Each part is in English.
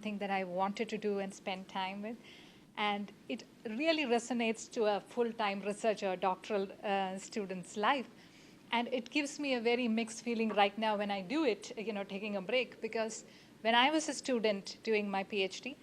something that I wanted to do and spend time with. And it really resonates to a full-time researcher, doctoral student's life. And it gives me a very mixed feeling right now when I do it, taking a break, because when I was a student doing my PhD,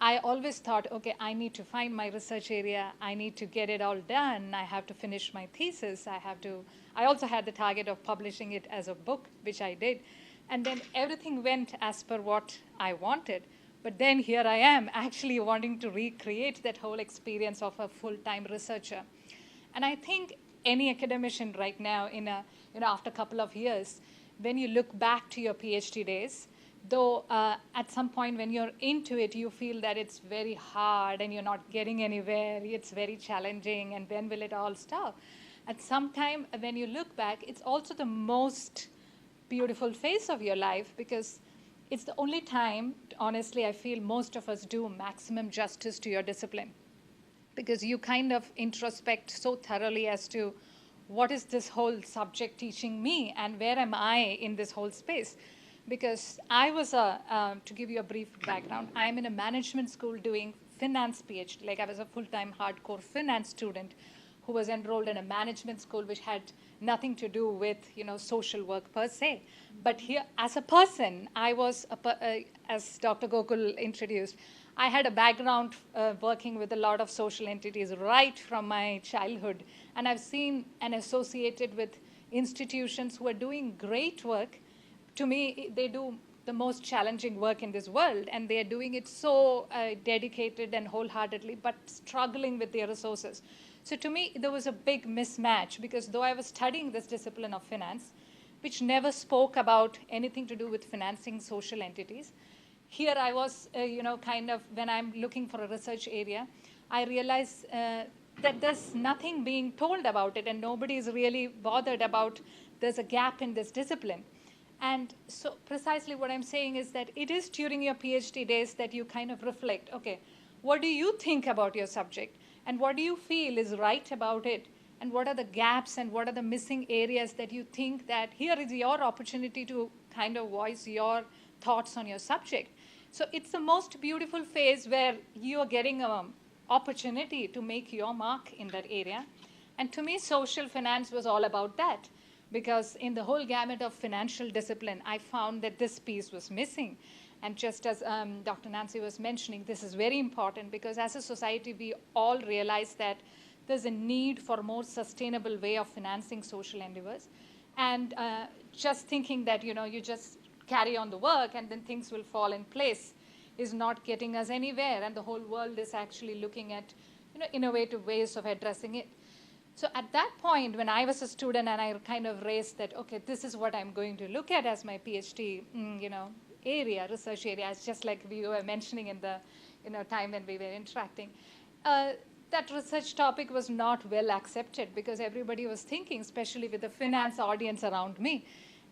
I always thought, okay, I need to find my research area. I need to get it all done. I have to finish my thesis. I also had the target of publishing it as a book, which I did. And then everything went as per what I wanted. But then here I am actually wanting to recreate that whole experience of a full-time researcher. And I think any academician right now after a couple of years, when you look back to your PhD days, though at some point when you're into it, you feel that it's very hard and you're not getting anywhere, it's very challenging, and when will it all stop? At some time when you look back, it's also the most beautiful phase of your life, because it's the only time, honestly, I feel most of us do maximum justice to your discipline, because you kind of introspect so thoroughly as to what is this whole subject teaching me and where am I in this whole space. Because I was to give you a brief background, I'm in a management school doing finance PhD. Like I was a full-time hardcore finance student who was enrolled in a management school which had nothing to do with social work per se. But here, as a person, I was, as Dr. Gokul introduced, I had a background working with a lot of social entities right from my childhood. And I've seen and associated with institutions who are doing great work. To me, they do the most challenging work in this world, and they are doing it so dedicated and wholeheartedly, but struggling with their resources. So to me, there was a big mismatch, because though I was studying this discipline of finance, which never spoke about anything to do with financing social entities, here I was, when I'm looking for a research area, I realized that there's nothing being told about it, and nobody is really bothered about there's a gap in this discipline. And so precisely what I'm saying is that it is during your PhD days that you kind of reflect, okay, what do you think about your subject? And what do you feel is right about it? And what are the gaps and what are the missing areas that you think that here is your opportunity to kind of voice your thoughts on your subject? So it's the most beautiful phase where you are getting an opportunity to make your mark in that area. And to me, social finance was all about that. Because in the whole gamut of financial discipline, I found that this piece was missing. And just as Dr. Nancy was mentioning, this is very important, because as a society, we all realize that there's a need for a more sustainable way of financing social endeavors. And just thinking that, you just carry on the work and then things will fall in place is not getting us anywhere. And the whole world is actually looking at, innovative ways of addressing it. So at that point, when I was a student and I kind of raised that, okay, this is what I'm going to look at as my PhD, research area, it's just like we were mentioning in the, time when we were interacting. That research topic was not well accepted, because everybody was thinking, especially with the finance audience around me,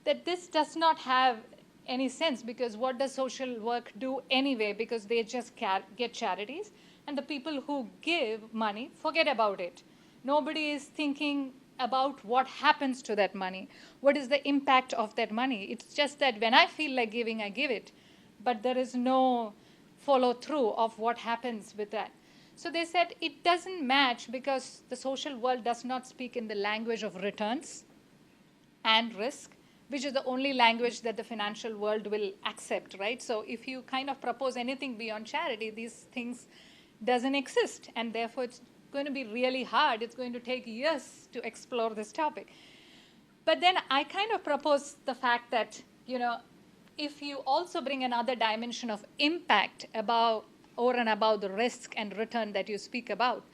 that this does not have any sense, because what does social work do anyway? Because they just get charities, and the people who give money forget about it. Nobody is thinking about what happens to that money. What is the impact of that money? It's just that when I feel like giving, I give it. But there is no follow through of what happens with that. So they said it doesn't match, because the social world does not speak in the language of returns and risk, which is the only language that the financial world will accept, right? So if you kind of propose anything beyond charity, these things doesn't exist. And therefore, it's going to be really hard. It's going to take years to explore this topic. But then I kind of propose the fact that, if you also bring another dimension of impact about over and above the risk and return that you speak about,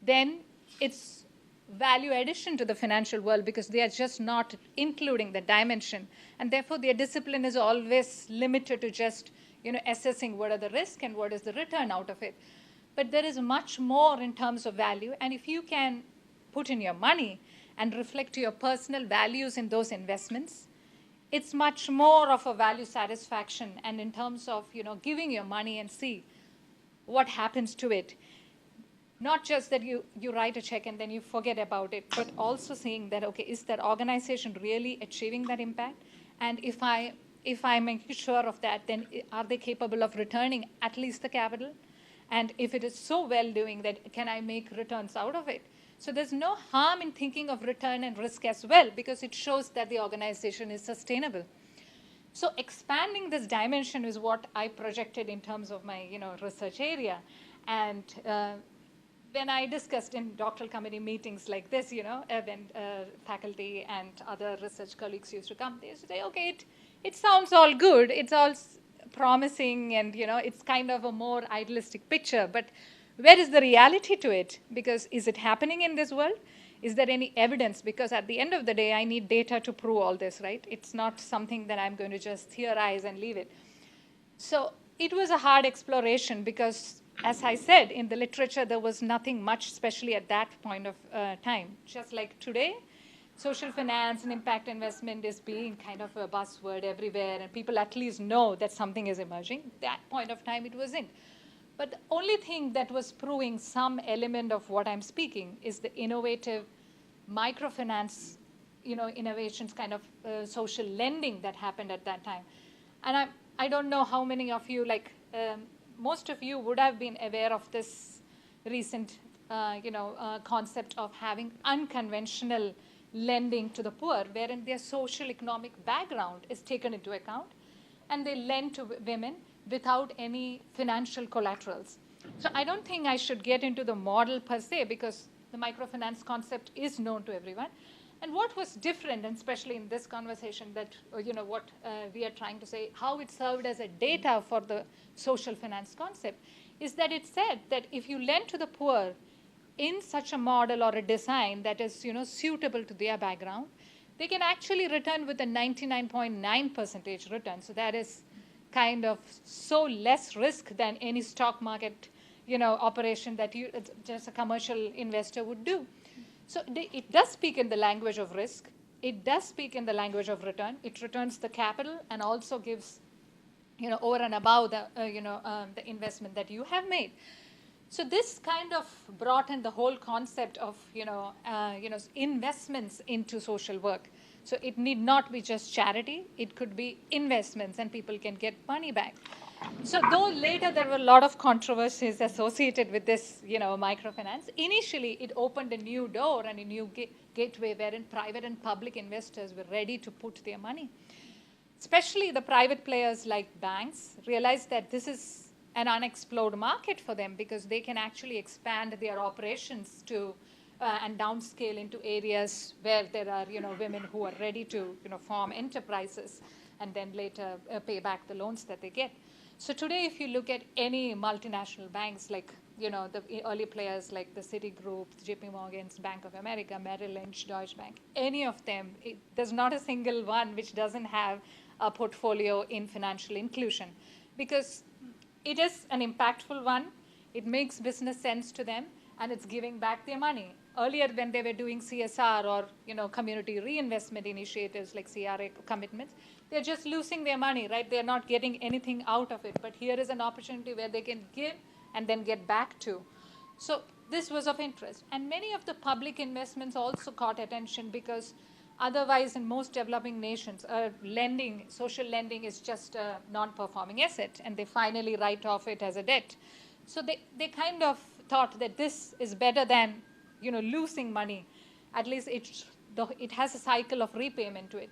then it's value addition to the financial world, because they are just not including the dimension. And therefore, their discipline is always limited to just, assessing what are the risk and what is the return out of it. But there is much more in terms of value. And if you can put in your money and reflect your personal values in those investments, it's much more of a value satisfaction. And in terms of, giving your money and see what happens to it. Not just that you write a check and then you forget about it, but also seeing that, okay, is that organization really achieving that impact? And if I if I'm making sure of that, then are they capable of returning at least the capital? And if it is so well doing, that can I make returns out of it? So there's no harm in thinking of return and risk as well, because it shows that the organization is sustainable. So expanding this dimension is what I projected in terms of my research area. And when I discussed in doctoral committee meetings like this, when faculty and other research colleagues used to come, they used to say, okay, it sounds all good. It's all promising, and it's kind of a more idealistic picture. But where is the reality to it? Because is it happening in this world? Is there any evidence? Because at the end of the day, I need data to prove all this, right? It's not something that I'm going to just theorize and leave it. So it was a hard exploration because, as I said, in the literature, there was nothing much, especially at that point of time. Just like today, social finance and impact investment is being kind of a buzzword everywhere, and people at least know that something is emerging. That point of time, it wasn't. But the only thing that was proving some element of what I'm speaking is the innovative microfinance, innovations, kind of social lending that happened at that time. And I don't know how many of you, most of you would have been aware of this recent, concept of having unconventional lending to the poor, wherein their social economic background is taken into account, and they lend to women without any financial collaterals. So I don't think I should get into the model per se, because the microfinance concept is known to everyone. And what was different, and especially in this conversation, that what we are trying to say, how it served as a data for the social finance concept, is that it said that if you lend to the poor in such a model or a design that is suitable to their background, they can actually return with a 99.9% return. So that is kind of so less risk than any stock market operation that just a commercial investor would do. So it does speak in the language of risk. It does speak in the language of return. It returns the capital and also gives over and above the investment that you have made. So this kind of brought in the whole concept of investments into social work. So it need not be just charity. It could be investments, and people can get money back. So though later there were a lot of controversies associated with this, microfinance, initially it opened a new door and a new gateway wherein private and public investors were ready to put their money. Especially the private players like banks realized that this is an unexplored market for them, because they can actually expand their operations to and downscale into areas where there are women who are ready to form enterprises and then later pay back the loans that they get. So today, if you look at any multinational banks, like the early players like the Citigroup, JP Morgan's, Bank of America, Merrill Lynch, Deutsche Bank, any of them, there's not a single one which doesn't have a portfolio in financial inclusion, because it is an impactful one. It makes business sense to them, and it's giving back their money. Earlier, when they were doing CSR or community reinvestment initiatives like CRA commitments, they're just losing their money, right? They're not getting anything out of it. But here is an opportunity where they can give and then get back to. So this was of interest. And many of the public investments also caught attention, because otherwise in most developing nations, social lending is just a non-performing asset, and they finally write off it as a debt. So they kind of thought that this is better than losing money. At least it has a cycle of repayment to it.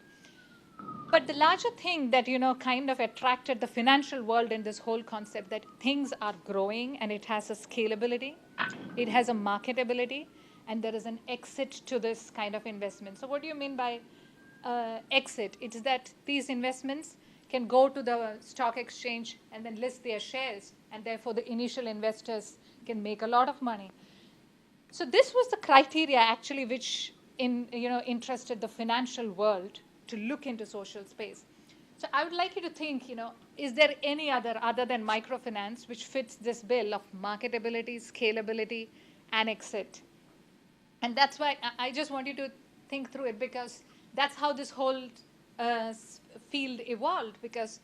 But the larger thing that kind of attracted the financial world in this whole concept, that things are growing and it has a scalability, it has a marketability, and there is an exit to this kind of investment. So what do you mean by exit? It's that these investments can go to the stock exchange and then list their shares, and therefore the initial investors can make a lot of money. So this was the criteria actually which interested the financial world to look into social space. So I would like you to think, is there any other than microfinance which fits this bill of marketability, scalability, and exit? And that's why I just want you to think through it, because that's how this whole field evolved. Because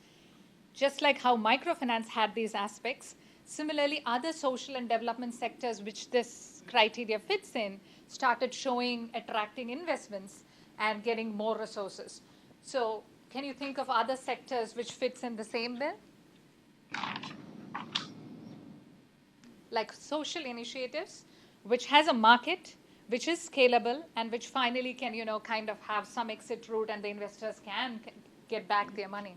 just like how microfinance had these aspects, similarly other social and development sectors which this criteria fits in started attracting investments and getting more resources. So can you think of other sectors which fits in the same bill? Like social initiatives, which has a market, which is scalable, and which finally can, kind of have some exit route, and the investors can get back their money.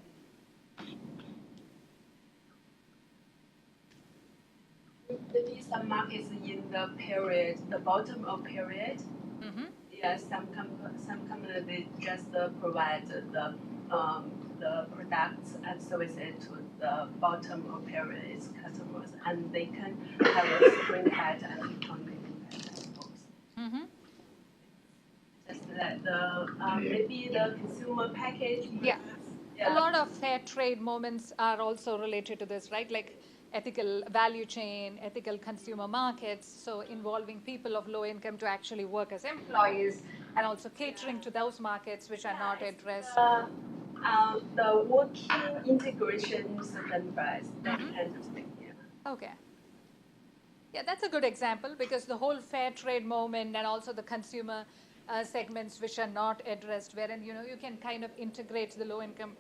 Maybe some markets in the period, the bottom of period. Mm-hmm. Yeah, some companies they just provide the products and services to the bottom of period customers, and they can have a spring impact and economic impact, I suppose. Mm-hmm. Just that maybe the consumer package. Yeah. A lot of fair trade moments are also related to this, right? Like ethical value chain, ethical consumer markets, so involving people of low income to actually work as employees, and also catering to those markets which are not addressed. The working integration certain price, that kind of thing, yeah. Okay. Yeah, that's a good example, because the whole fair trade movement and also the consumer segments which are not addressed, wherein you can kind of integrate the low income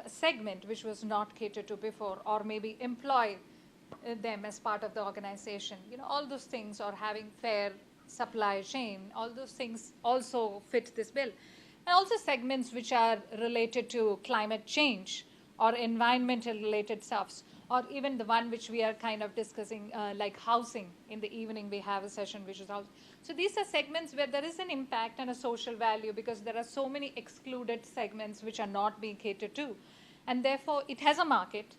segment which was not catered to before, or maybe employ them as part of the organization. All those things, or having fair supply chain, all those things also fit this bill. And also segments which are related to climate change or environmental related stuffs, or even the one which we are kind of discussing, like housing. In the evening we have a session which is housing. So these are segments where there is an impact and a social value, because there are so many excluded segments which are not being catered to, and therefore it has a market,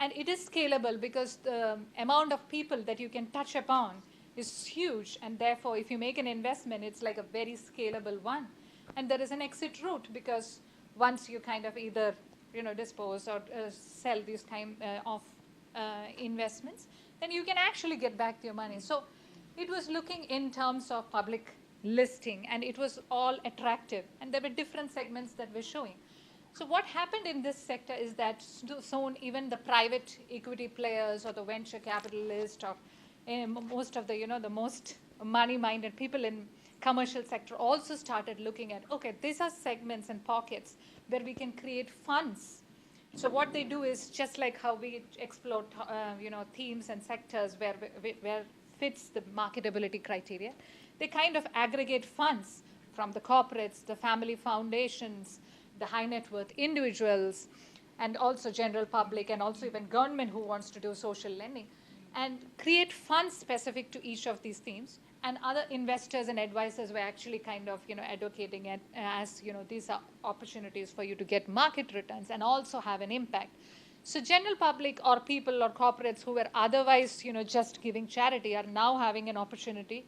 and it is scalable because the amount of people that you can touch upon is huge, and therefore if you make an investment, it's like a very scalable one. And there is an exit route, because once you kind of either dispose or sell these kind of investments, then you can actually get back your money. So it was looking in terms of public listing, and it was all attractive, and there were different segments that were showing. So what happened in this sector is that soon even the private equity players or the venture capitalists, or most of the the most money-minded people in commercial sector also started looking at, okay, these are segments and pockets where we can create funds. So what they do is, just like how we explore themes and sectors where fits the marketability criteria, they kind of aggregate funds from the corporates, the family foundations, the high net worth individuals, and also general public, and also even government who wants to do social lending, and create funds specific to each of these themes. And other investors and advisors were actually kind of advocating it as these are opportunities for you to get market returns and also have an impact. So general public or people or corporates who were otherwise just giving charity are now having an opportunity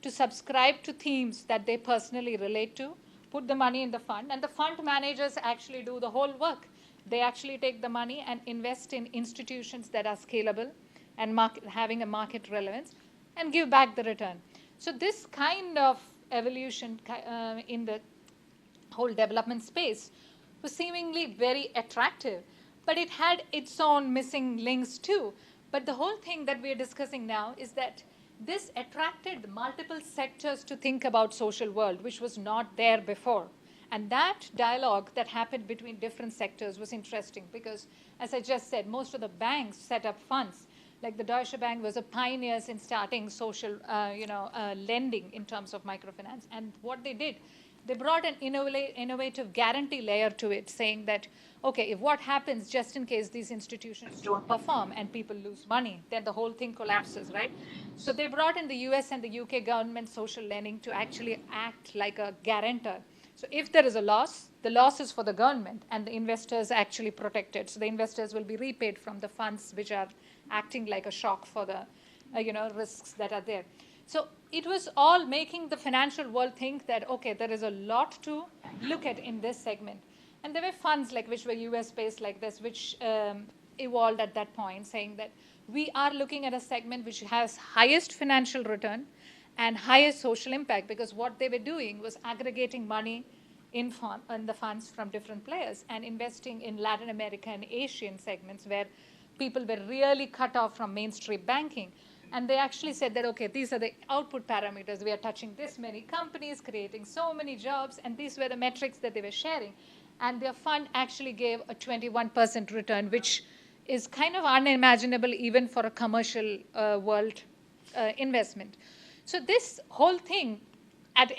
to subscribe to themes that they personally relate to, put the money in the fund, and the fund managers actually do the whole work. They actually take the money and invest in institutions that are scalable and having a market relevance, and give back the return. So this kind of evolution in the whole development space was seemingly very attractive, but it had its own missing links too. But the whole thing that we are discussing now is that this attracted multiple sectors to think about social world, which was not there before. And that dialogue that happened between different sectors was interesting, because, as I just said, most of the banks set up funds. Like the Deutsche Bank was a pioneer in starting social, lending in terms of microfinance. And what they did, they brought an innovative guarantee layer to it, saying that, okay, if what happens just in case these institutions don't perform and people lose money, then the whole thing collapses, right? So they brought in the US and the UK government social lending to actually act like a guarantor. So if there is a loss, the loss is for the government, and the investors are actually protected. So the investors will be repaid from the funds which are acting like a shock for the risks that are there. So it was all making the financial world think that, okay, there is a lot to look at in this segment. And there were funds which were US-based like this, which evolved at that point, saying that we are looking at a segment which has highest financial return and highest social impact, because what they were doing was aggregating money in the funds from different players and investing in Latin America and Asian segments where people were really cut off from mainstream banking. And they actually said that, okay, these are the output parameters. We are touching this many companies, creating so many jobs, and these were the metrics that they were sharing. And their fund actually gave a 21% return, which is kind of unimaginable even for a commercial world investment. So this whole thing, at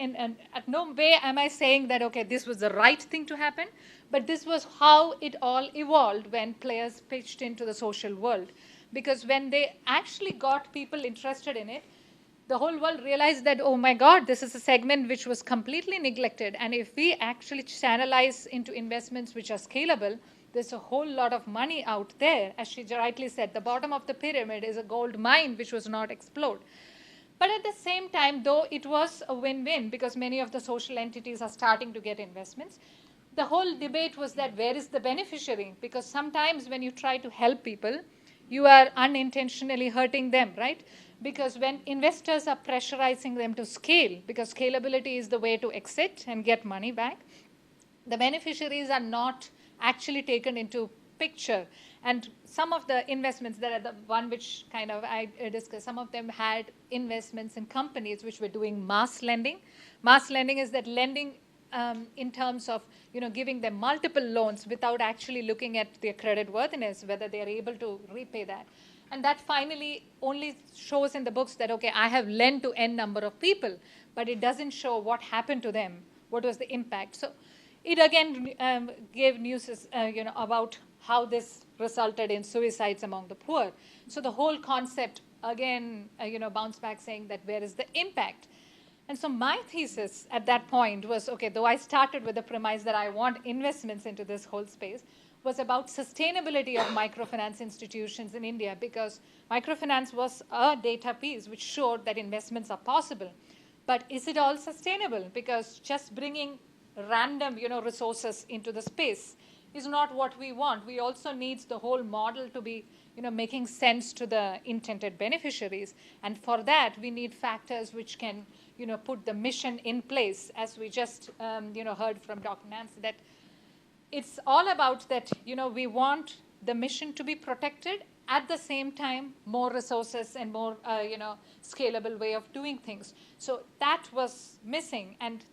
no way am I saying that, okay, this was the right thing to happen, but this was how it all evolved when players pitched into the social world. Because when they actually got people interested in it, the whole world realized that, oh my God, this is a segment which was completely neglected. And if we actually channelize into investments which are scalable, there's a whole lot of money out there. As she rightly said, the bottom of the pyramid is a gold mine which was not explored. But at the same time, though it was a win-win because many of the social entities are starting to get investments, the whole debate was that where is the beneficiary? Because sometimes when you try to help people, you are unintentionally hurting them, right? Because when investors are pressurizing them to scale, because scalability is the way to exit and get money back, the beneficiaries are not actually taken into picture. And some of the investments that are the one which kind of I discussed, some of them had investments in companies which were doing mass lending. Mass lending is that lending in terms of giving them multiple loans without actually looking at their credit worthiness, whether they are able to repay that. And that finally only shows in the books that, okay, I have lent to N number of people, but it doesn't show what happened to them, what was the impact. So it again gave news about how this resulted in suicides among the poor. So the whole concept again bounced back saying that where is the impact? And so my thesis at that point was, okay, though I started with the premise that I want investments into this whole space, was about sustainability of microfinance institutions in India, because microfinance was a data piece which showed that investments are possible. But is it all sustainable? Because just bringing random resources into the space is not what we want. We also need the whole model to be making sense to the intended beneficiaries. And for that, we need factors which can put the mission in place, as we just heard from Dr. Nancy, that it's all about that we want the mission to be protected, at the same time more resources and more scalable way of doing things. So that was missing, and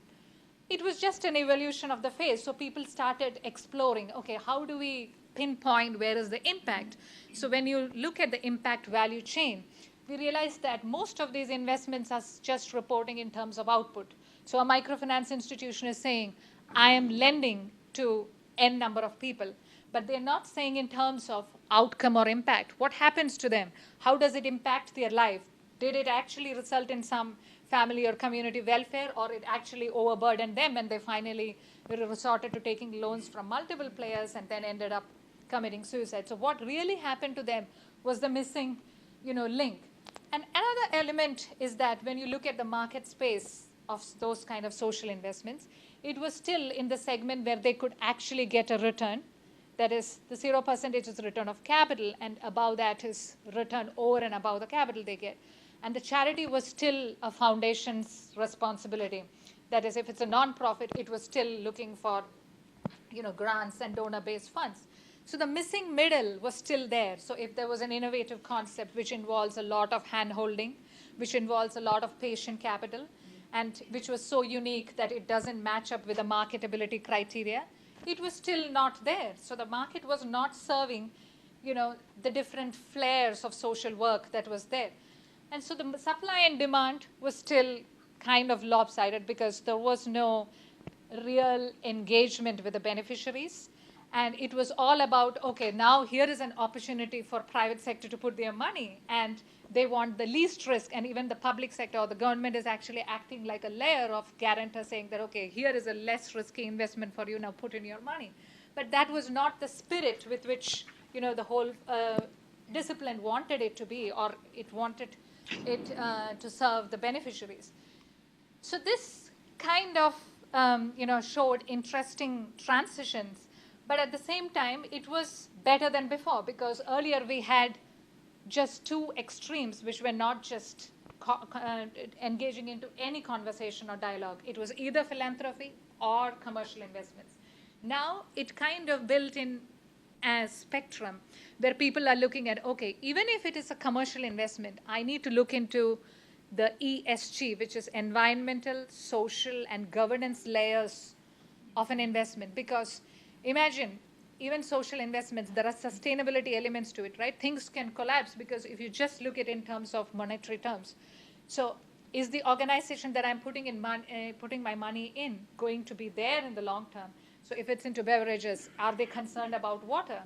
it was just an evolution of the phase. So people started exploring, okay, how do we pinpoint where is the impact? So when you look at the impact value chain, we realized that most of these investments are just reporting in terms of output. So a microfinance institution is saying, I am lending to N number of people, but they're not saying in terms of outcome or impact. What happens to them? How does it impact their life? Did it actually result in some family or community welfare, or it actually overburdened them and they finally resorted to taking loans from multiple players and then ended up committing suicide? So what really happened to them was the missing link. And another element is that when you look at the market space of those kind of social investments, it was still in the segment where they could actually get a return. That is, the 0% is return of capital, and above that is return over and above the capital they get. And the charity was still a foundation's responsibility. That is, if it's a non-profit, it was still looking for grants and donor-based funds. So the missing middle was still there. So if there was an innovative concept which involves a lot of hand-holding, which involves a lot of patient capital, and which was so unique that it doesn't match up with the marketability criteria, it was still not there. So the market was not serving the different flares of social work that was there. And so the supply and demand was still kind of lopsided, because there was no real engagement with the beneficiaries. And it was all about, okay, now here is an opportunity for private sector to put their money, and they want the least risk. And even the public sector or the government is actually acting like a layer of guarantor, saying that, okay, here is a less risky investment for you, now put in your money. But that was not the spirit with which the whole discipline wanted it to be, or it wanted it to serve the beneficiaries. So this kind of showed interesting transitions. But at the same time, it was better than before, because earlier we had just two extremes, which were not just engaging into any conversation or dialogue. It was either philanthropy or commercial investments. Now it kind of built in a spectrum where people are looking at, okay, even if it is a commercial investment, I need to look into the ESG, which is environmental, social, and governance layers of an investment. Because Imagine, even social investments, there are sustainability elements to it, right? Things can collapse because if you just look at it in terms of monetary terms. So is the organization that I'm putting my money in going to be there in the long term? So if it's into beverages, are they concerned about water?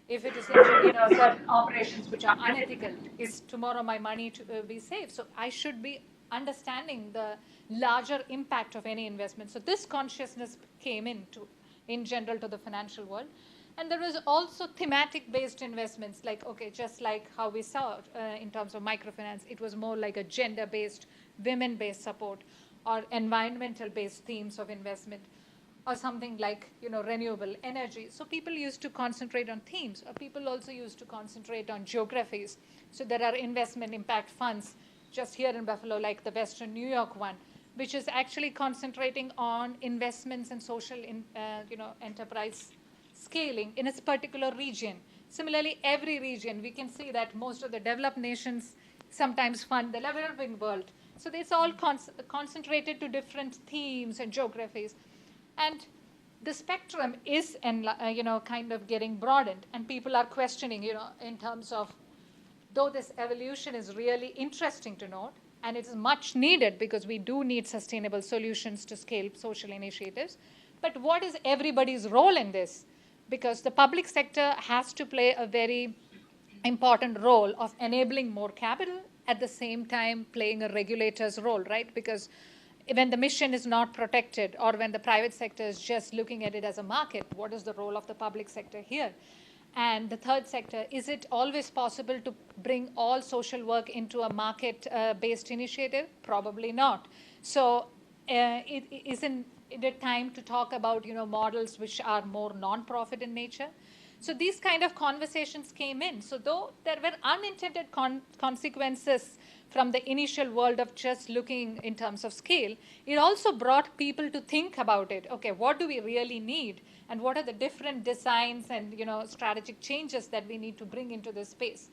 If it is into certain operations which are unethical, is tomorrow my money to be safe? So I should be understanding the larger impact of any investment. So this consciousness came in general to the financial world. And there was also thematic based investments, like, okay, just like how we saw in terms of microfinance, it was more like a gender based, women based support, or environmental based themes of investment, or something like renewable energy. So people used to concentrate on themes, or people also used to concentrate on geographies. So there are investment impact funds just here in Buffalo, like the Western New York one, which is actually concentrating on investments and social enterprise scaling in a particular region. Similarly, every region, we can see that most of the developed nations sometimes fund the developing world. So it's all concentrated to different themes and geographies. And the spectrum is kind of getting broadened, and people are questioning, in terms of, though this evolution is really interesting to note, and it's much needed because we do need sustainable solutions to scale social initiatives, but what is everybody's role in this? Because the public sector has to play a very important role of enabling more capital, at the same time playing a regulator's role, right? Because when the mission is not protected, or when the private sector is just looking at it as a market, what is the role of the public sector here? And the third sector, is it always possible to bring all social work into a market-based initiative? Probably not. So it isn't it time to talk about models which are more non-profit in nature? So these kind of conversations came in. So though there were unintended consequences from the initial world of just looking in terms of scale, it also brought people to think about it. Okay, what do we really need? And what are the different designs and strategic changes that we need to bring into this space?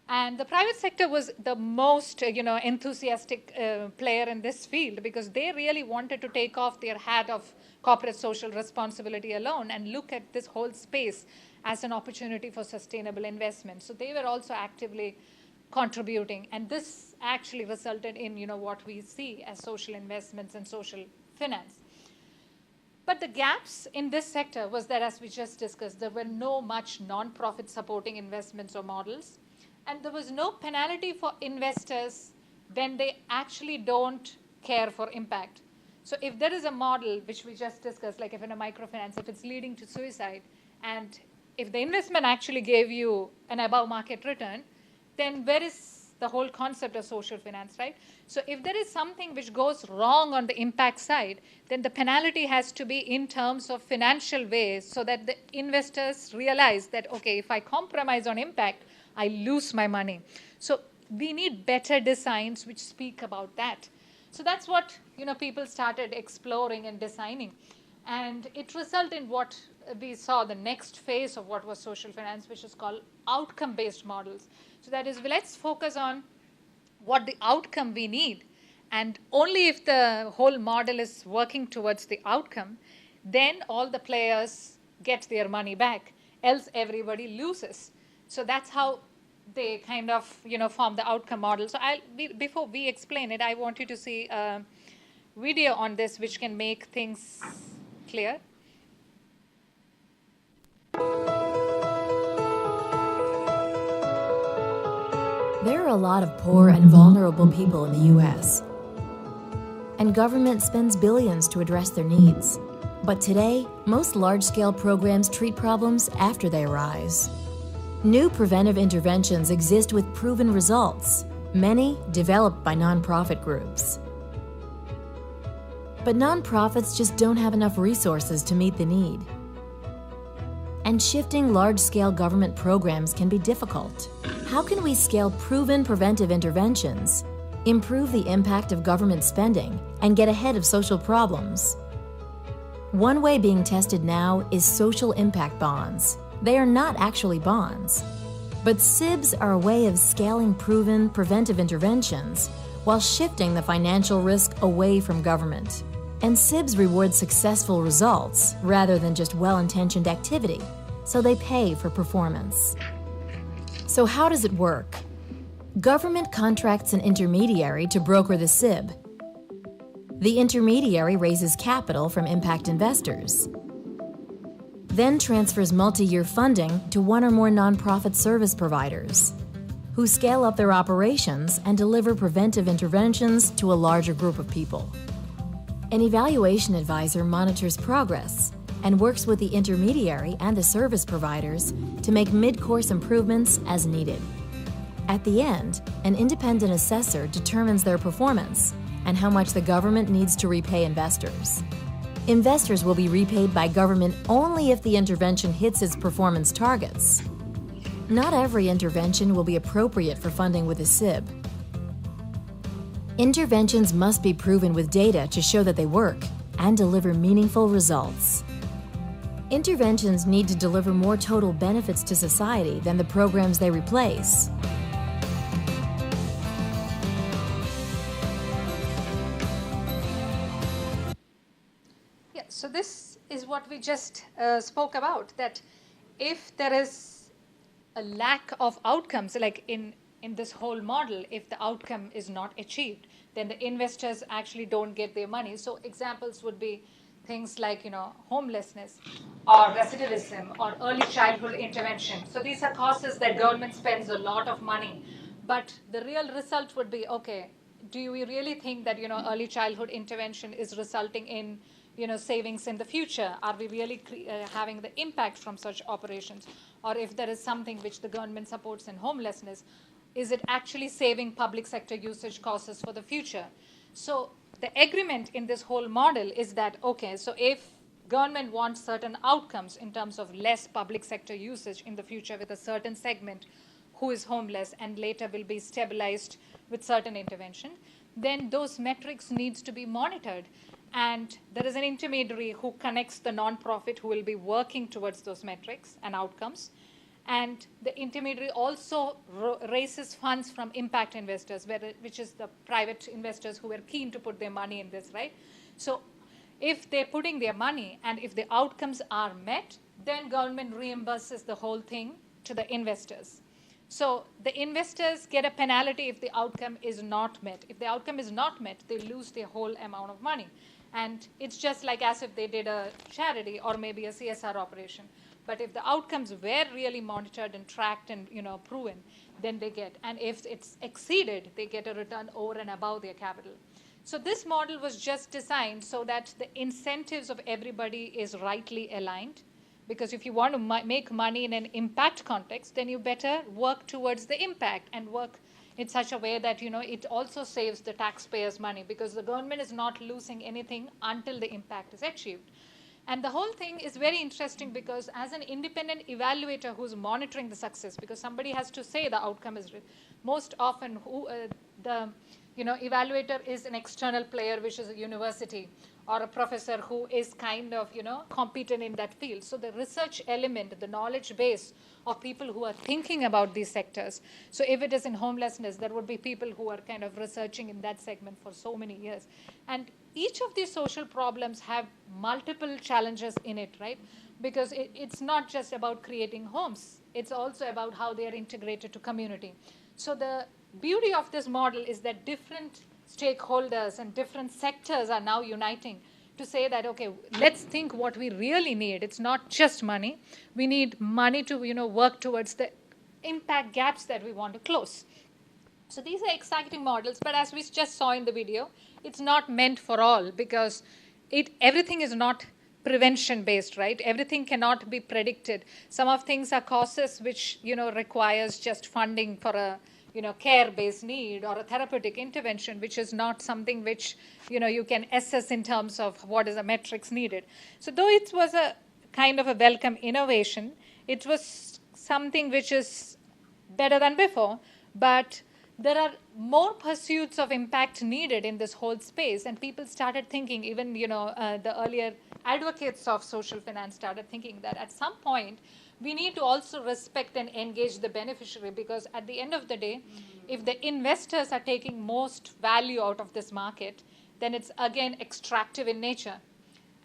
And the private sector was the most enthusiastic player in this field, because they really wanted to take off their hat of corporate social responsibility alone and look at this whole space as an opportunity for sustainable investment. So they were also actively contributing, and this actually resulted in what we see as social investments and social finance. But the gaps in this sector was that, as we just discussed, there were no much non-profit supporting investments or models, and there was no penalty for investors when they actually don't care for impact. So if there is a model which we just discussed, like if in a microfinance, if it's leading to suicide, and if the investment actually gave you an above market return, then where is the whole concept of social finance, right? So if there is something which goes wrong on the impact side, then the penalty has to be in terms of financial ways, so that the investors realize that, okay, if I compromise on impact, I lose my money. So we need better designs which speak about that. So that's what people started exploring and designing. And it resulted in what we saw the next phase of what was social finance, which is called outcome-based models. So that is, let's focus on what the outcome we need. And only if the whole model is working towards the outcome, then all the players get their money back, else everybody loses. So that's how they kind of form the outcome model. So before we explain it, I want you to see a video on this which can make things clear. There are a lot of poor and vulnerable people in the U.S., and government spends billions to address their needs. But today, most large-scale programs treat problems after they arise. New preventive interventions exist with proven results, many developed by nonprofit groups. But nonprofits just don't have enough resources to meet the need. And shifting large-scale government programs can be difficult. How can we scale proven preventive interventions, improve the impact of government spending, and get ahead of social problems? One way being tested now is social impact bonds. They are not actually bonds, but SIBs are a way of scaling proven preventive interventions while shifting the financial risk away from government. And SIBs reward successful results rather than just well-intentioned activity, so they pay for performance. So how does it work? Government contracts an intermediary to broker the SIB. The intermediary raises capital from impact investors, then transfers multi-year funding to one or more nonprofit service providers, who scale up their operations and deliver preventive interventions to a larger group of people. An evaluation advisor monitors progress and works with the intermediary and the service providers to make mid-course improvements as needed. At the end, an independent assessor determines their performance and how much the government needs to repay investors. Investors will be repaid by government only if the intervention hits its performance targets. Not every intervention will be appropriate for funding with a SIB. Interventions must be proven with data to show that they work and deliver meaningful results. Interventions need to deliver more total benefits to society than the programs they replace. Yeah, so this is what we just spoke about, that if there is a lack of outcomes, like in this whole model, if the outcome is not achieved, then the investors actually don't get their money. So examples would be things like, homelessness or recidivism or early childhood intervention. So these are causes that government spends a lot of money. But the real result would be, okay, do we really think that, early childhood intervention is resulting in, savings in the future? Are we really having the impact from such operations? Or if there is something which the government supports in homelessness, is it actually saving public sector usage costs for the future? So the agreement in this whole model is that, okay, so if government wants certain outcomes in terms of less public sector usage in the future with a certain segment who is homeless and later will be stabilized with certain intervention, then those metrics needs to be monitored. And there is an intermediary who connects the nonprofit who will be working towards those metrics and outcomes. And the intermediary also raises funds from impact investors, which is the private investors who are keen to put their money in this, right? So if they're putting their money and if the outcomes are met, then government reimburses the whole thing to the investors. So the investors get a penalty if the outcome is not met. If the outcome is not met, they lose their whole amount of money. And it's just like as if they did a charity or maybe a CSR operation. But if the outcomes were really monitored and tracked and proven, then they get. And if it's exceeded, they get a return over and above their capital. So this model was just designed so that the incentives of everybody is rightly aligned. Because if you want to make money in an impact context, then you better work towards the impact and work in such a way that it also saves the taxpayers' money, because the government is not losing anything until the impact is achieved. And the whole thing is very interesting because as an independent evaluator who's monitoring the success, because somebody has to say the outcome is most often the evaluator is an external player, which is a university or a professor who is kind of competent in that field. So the research element, the knowledge base of people who are thinking about these sectors. So if it is in homelessness, there would be people who are kind of researching in that segment for so many years. And each of these social problems have multiple challenges in it, right? Because it's not just about creating homes. It's also about how they are integrated to community. So the beauty of this model is that different stakeholders and different sectors are now uniting to say that, okay, let's think what we really need. It's not just money. We need money to work towards the impact gaps that we want to close. So these are exciting models, but as we just saw in the video, it's not meant for all, because everything is not prevention based, right? Everything cannot be predicted. Some of things are causes which requires just funding for a care-based need or a therapeutic intervention, which is not something which you can assess in terms of what is the metrics needed. So though it was a kind of a welcome innovation, it was something which is better than before, but there are more pursuits of impact needed in this whole space, and people started thinking, even the earlier advocates of social finance started thinking that at some point we need to also respect and engage the beneficiary, because at the end of the day, if the investors are taking most value out of this market, then it's again extractive in nature.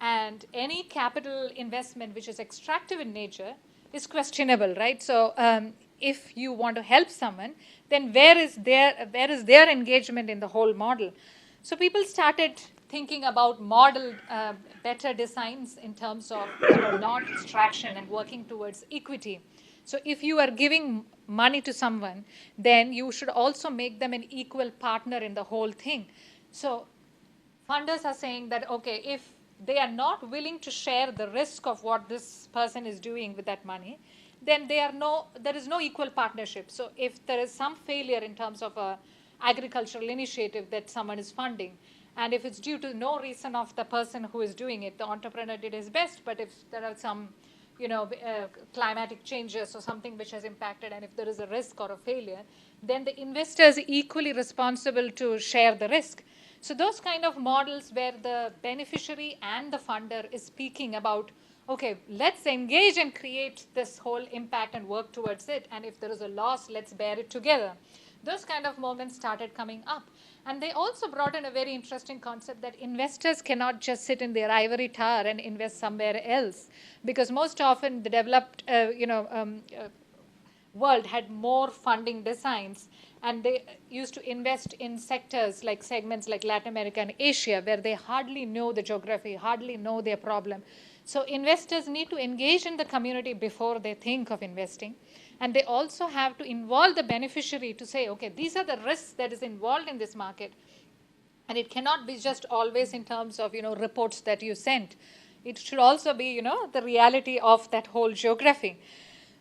And any capital investment which is extractive in nature is questionable, right? So if you want to help someone, then where is their engagement in the whole model? So people started thinking about model better designs in terms of non-extraction and working towards equity. So if you are giving money to someone, then you should also make them an equal partner in the whole thing. So funders are saying that, okay, if they are not willing to share the risk of what this person is doing with that money, then there is no equal partnership. So if there is some failure in terms of a agricultural initiative that someone is funding, and if it's due to no reason of the person who is doing it, the entrepreneur did his best, but if there are some climatic changes or something which has impacted, and if there is a risk or a failure, then the investor is equally responsible to share the risk. So those kind of models where the beneficiary and the funder is speaking about, okay, let's engage and create this whole impact and work towards it, and if there is a loss, let's bear it together. Those kind of moments started coming up. And they also brought in a very interesting concept that investors cannot just sit in their ivory tower and invest somewhere else, because most often the developed world had more funding designs, and they used to invest in segments like Latin America and Asia, where they hardly know the geography, hardly know their problem. So investors need to engage in the community before they think of investing. And they also have to involve the beneficiary to say, okay, these are the risks that is involved in this market. And it cannot be just always in terms of, reports that you sent. It should also be, the reality of that whole geography.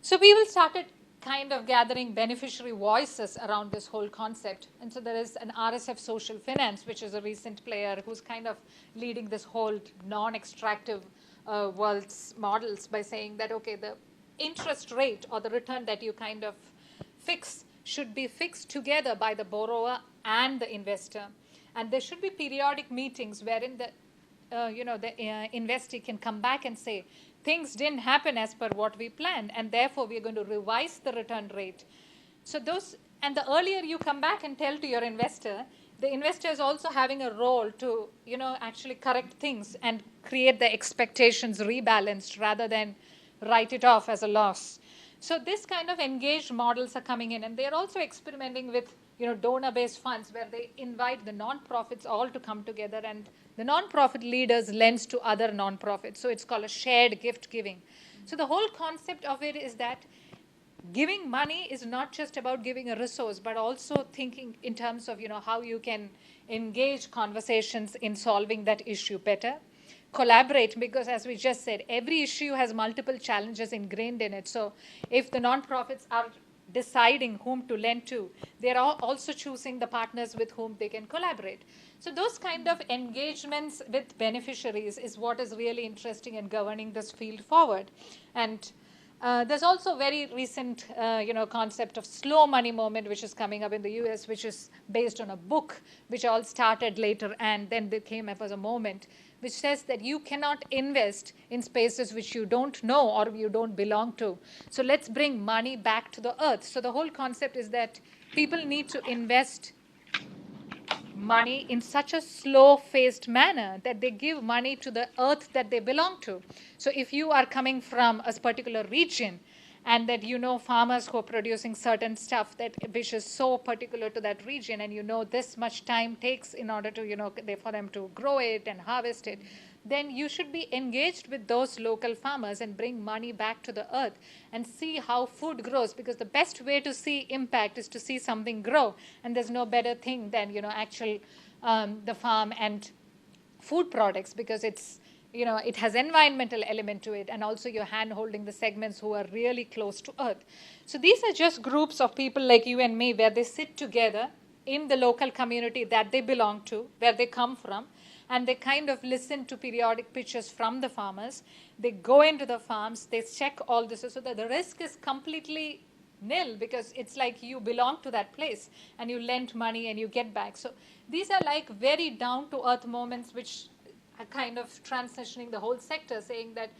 So people started kind of gathering beneficiary voices around this whole concept. And so there is an RSF Social Finance, which is a recent player who's kind of leading this whole non-extractive world's models by saying that, okay, the interest rate or the return that you kind of fix should be fixed together by the borrower and the investor. And there should be periodic meetings wherein the investee can come back and say, things didn't happen as per what we planned, and therefore we're going to revise the return rate. So and the earlier you come back and tell to your investor, the investor is also having a role to, actually correct things and create the expectations rebalanced rather than write it off as a loss. So this kind of engaged models are coming in, and they're also experimenting with donor-based funds where they invite the non-profits all to come together, and the non-profit leaders lends to other non-profits. So it's called a shared gift giving. So the whole concept of it is that giving money is not just about giving a resource, but also thinking in terms of how you can engage conversations in solving that issue better. Collaborate, because as we just said, every issue has multiple challenges ingrained in it. So if the nonprofits are deciding whom to lend to, they're also choosing the partners with whom they can collaborate. So those kind of engagements with beneficiaries is what is really interesting in governing this field forward. And there's also very recent concept of slow money movement, which is coming up in the US, which is based on a book which all started later and then came up as a moment, which says that you cannot invest in spaces which you don't know or you don't belong to. So let's bring money back to the earth. So the whole concept is that people need to invest money in such a slow-phased manner that they give money to the earth that they belong to. So if you are coming from a particular region and that farmers who are producing certain stuff which is so particular to that region, and this much time takes in order to for them to grow it and harvest it, then you should be engaged with those local farmers and bring money back to the earth and see how food grows, because the best way to see impact is to see something grow, and there's no better thing than the farm and food products, because it's it has environmental element to it, and also you're hand-holding the segments who are really close to earth. So these are just groups of people like you and me, where they sit together in the local community that they belong to, where they come from, and they kind of listen to periodic pitches from the farmers. They go into the farms, they check all this, so that the risk is completely nil, because it's like you belong to that place and you lend money and you get back. So these are like very down-to-earth moments which are kind of transitioning the whole sector, saying that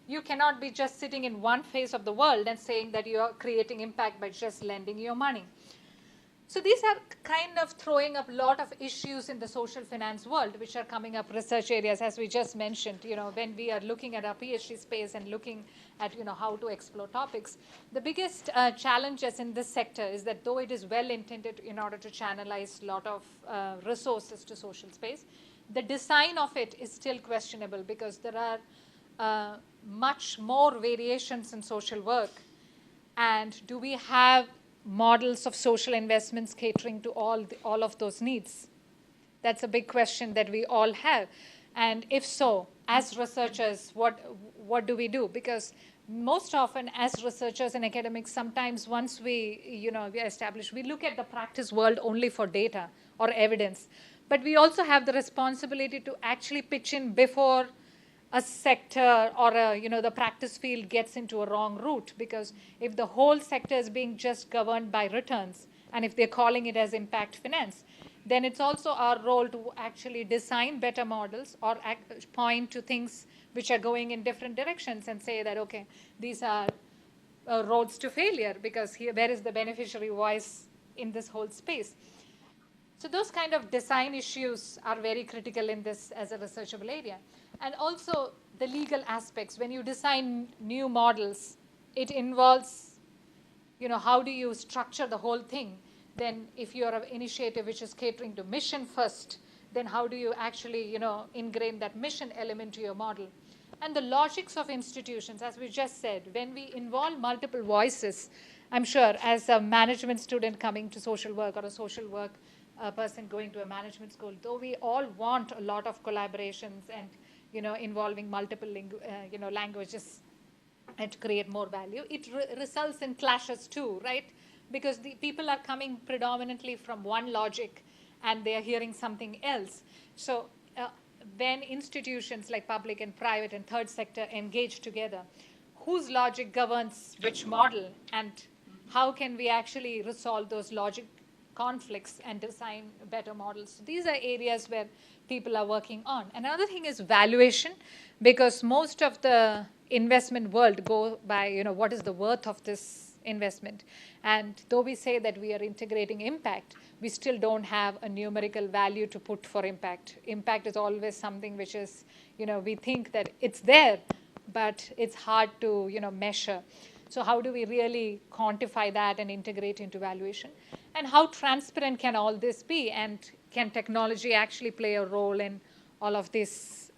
you cannot be just sitting in one phase of the world and saying that you are creating impact by just lending your money. So these are kind of throwing up a lot of issues in the social finance world, which are coming up research areas, as we just mentioned, when we are looking at our PhD space and looking at, how to explore topics. The biggest challenges in this sector is that though it is well intended in order to channelize a lot of resources to social space, the design of it is still questionable because there are much more variations in social work. And do we have models of social investments catering to all of those needs? That's a big question that we all have. And if so, as researchers, what do we do? Because most often as researchers and academics, sometimes once we establish, we look at the practice world only for data or evidence. But we also have the responsibility to actually pitch in before a sector or the practice field gets into a wrong route, because if the whole sector is being just governed by returns, and if they're calling it as impact finance, then it's also our role to actually design better models or point to things which are going in different directions and say that, okay, these are roads to failure, because here, where is the beneficiary voice in this whole space? So those kind of design issues are very critical in this as a researchable area. And also the legal aspects. When you design new models, it involves, how do you structure the whole thing? Then if you're an initiative which is catering to mission first, then how do you actually, ingrain that mission element to your model? And the logics of institutions, as we just said, when we involve multiple voices, I'm sure as a management student coming to social work or a social work person going to a management school, though we all want a lot of collaborations and involving multiple languages and to create more value, it results in clashes too, right? Because the people are coming predominantly from one logic and they are hearing something else. So when institutions like public and private and third sector engage together, whose logic governs which model, and how can we actually resolve those logic conflicts and design better models? So these are areas where people are working on. Another thing is valuation, because most of the investment world go by, what is the worth of this investment? And though we say that we are integrating impact, we still don't have a numerical value to put for impact. Impact is always something which is, we think that it's there, but it's hard to, measure. So how do we really quantify that and integrate into valuation? And how transparent can all this be? And can technology actually play a role in all of these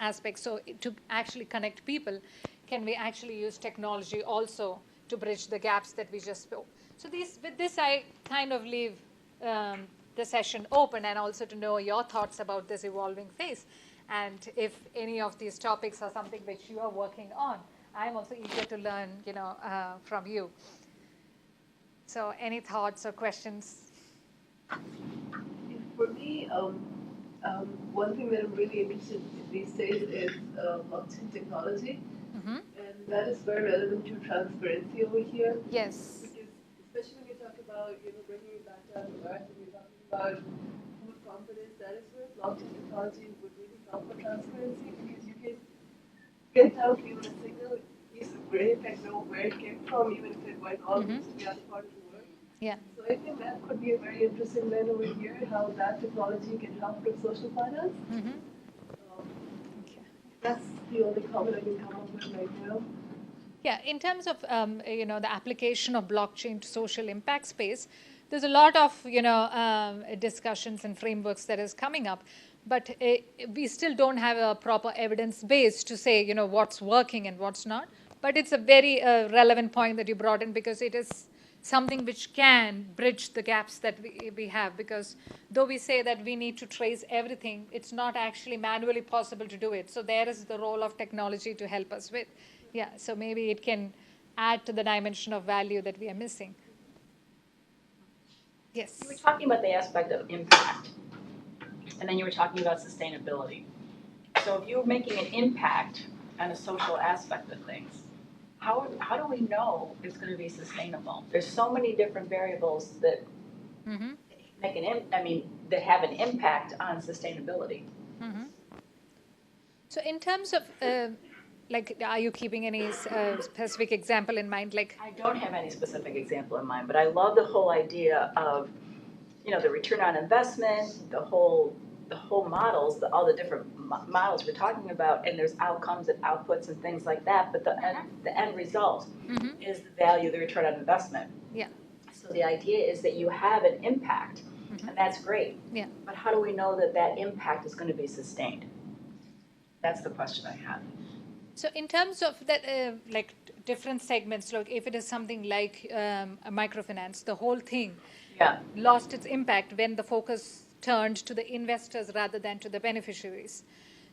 aspects? So to actually connect people, can we actually use technology also to bridge the gaps that we just spoke? So with this, I kind of leave the session open, and also to know your thoughts about this evolving phase. And if any of these topics are something which you are working on, I'm also eager to learn, from you. So any thoughts or questions? For me, one thing that I'm really interested in these days is blockchain technology. Mm-hmm. And that is very relevant to transparency over here. Yes. Because especially when you talk about, bringing it back down to earth, and you're talking about food confidence, that is where blockchain technology would really help for transparency, because you can tell if even a single piece of grain and know where it came from, even if it went all to the other part of the world. Yeah. So I think that could be a very interesting line over here, how that technology can help with social finance. Mm-hmm. Okay. That's the only comment I can come up with right now. Yeah, in terms of the application of blockchain to social impact space, there's a lot of discussions and frameworks that is coming up, but we still don't have a proper evidence base to say what's working and what's not. But it's a very relevant point that you brought in, because it is something which can bridge the gaps that we have, because though we say that we need to trace everything, it's not actually manually possible to do it. So there is the role of technology to help us with. Yeah, so maybe it can add to the dimension of value that we are missing. Yes? You were talking about the aspect of impact, and then you were talking about sustainability. So if you're making an impact on a social aspect of things, how do we know it's going to be sustainable? There's so many different variables that that have an impact on sustainability. Mm-hmm. So in terms of Like, are you keeping any specific example in mind? Like, I don't have any specific example in mind, but I love the whole idea of, the return on investment, the whole models, all the different models we're talking about, and there's outcomes and outputs and things like that, but the end result is the value, the return on investment. Yeah. So the idea is that you have an impact, and that's great. Yeah. But how do we know that that impact is going to be sustained? That's the question I have. So in terms of that, like different segments, like if it is something like a microfinance, the whole thing lost its impact when the focus turned to the investors rather than to the beneficiaries.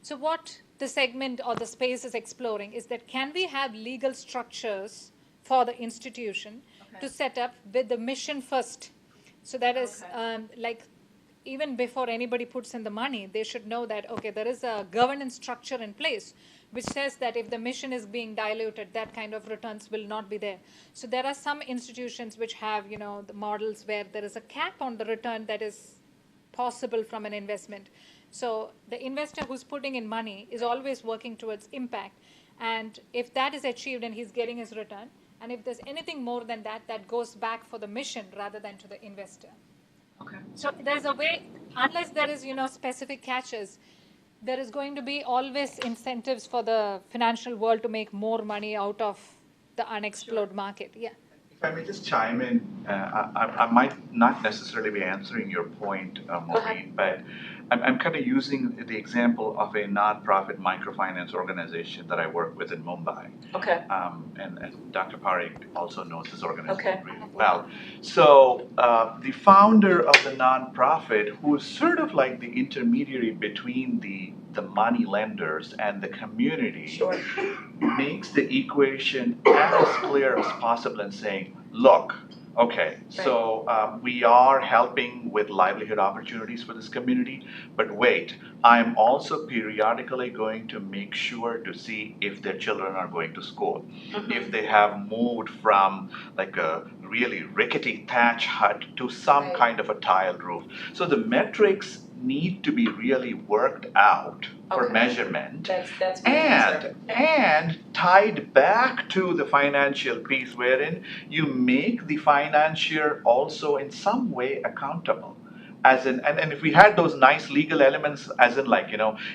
So what the segment or the space is exploring is that can we have legal structures for the institution to set up with the mission first? So that is like even before anybody puts in the money, they should know that, okay, there is a governance structure in place which says that if the mission is being diluted, that kind of returns will not be there. So there are some institutions which have, the models where there is a cap on the return that is possible from an investment. So the investor who's putting in money is always working towards impact. And if that is achieved and he's getting his return, and if there's anything more than that, that goes back for the mission rather than to the investor. Okay. So there's a way, unless there is, specific catches, there is going to be always incentives for the financial world to make more money out of the unexplored market. Yeah. If I may just chime in, I might not necessarily be answering your point, Maureen, but I'm kind of using the example of a nonprofit microfinance organization that I work with in Mumbai. Okay. And Dr. Parikh also knows this organization really well. So the founder of the nonprofit, who is sort of like the intermediary between the money lenders and the community, makes the equation as clear as possible in saying, look, okay, so we are helping with livelihood opportunities for this community, but wait, I'm also periodically going to make sure to see if their children are going to school, if they have moved from like a really rickety thatch hut to some kind of a tiled roof. So the metrics need to be really worked out for measurement and tied back to the financial piece, wherein you make the financier also in some way accountable. As in, and if we had those nice legal elements, as in like,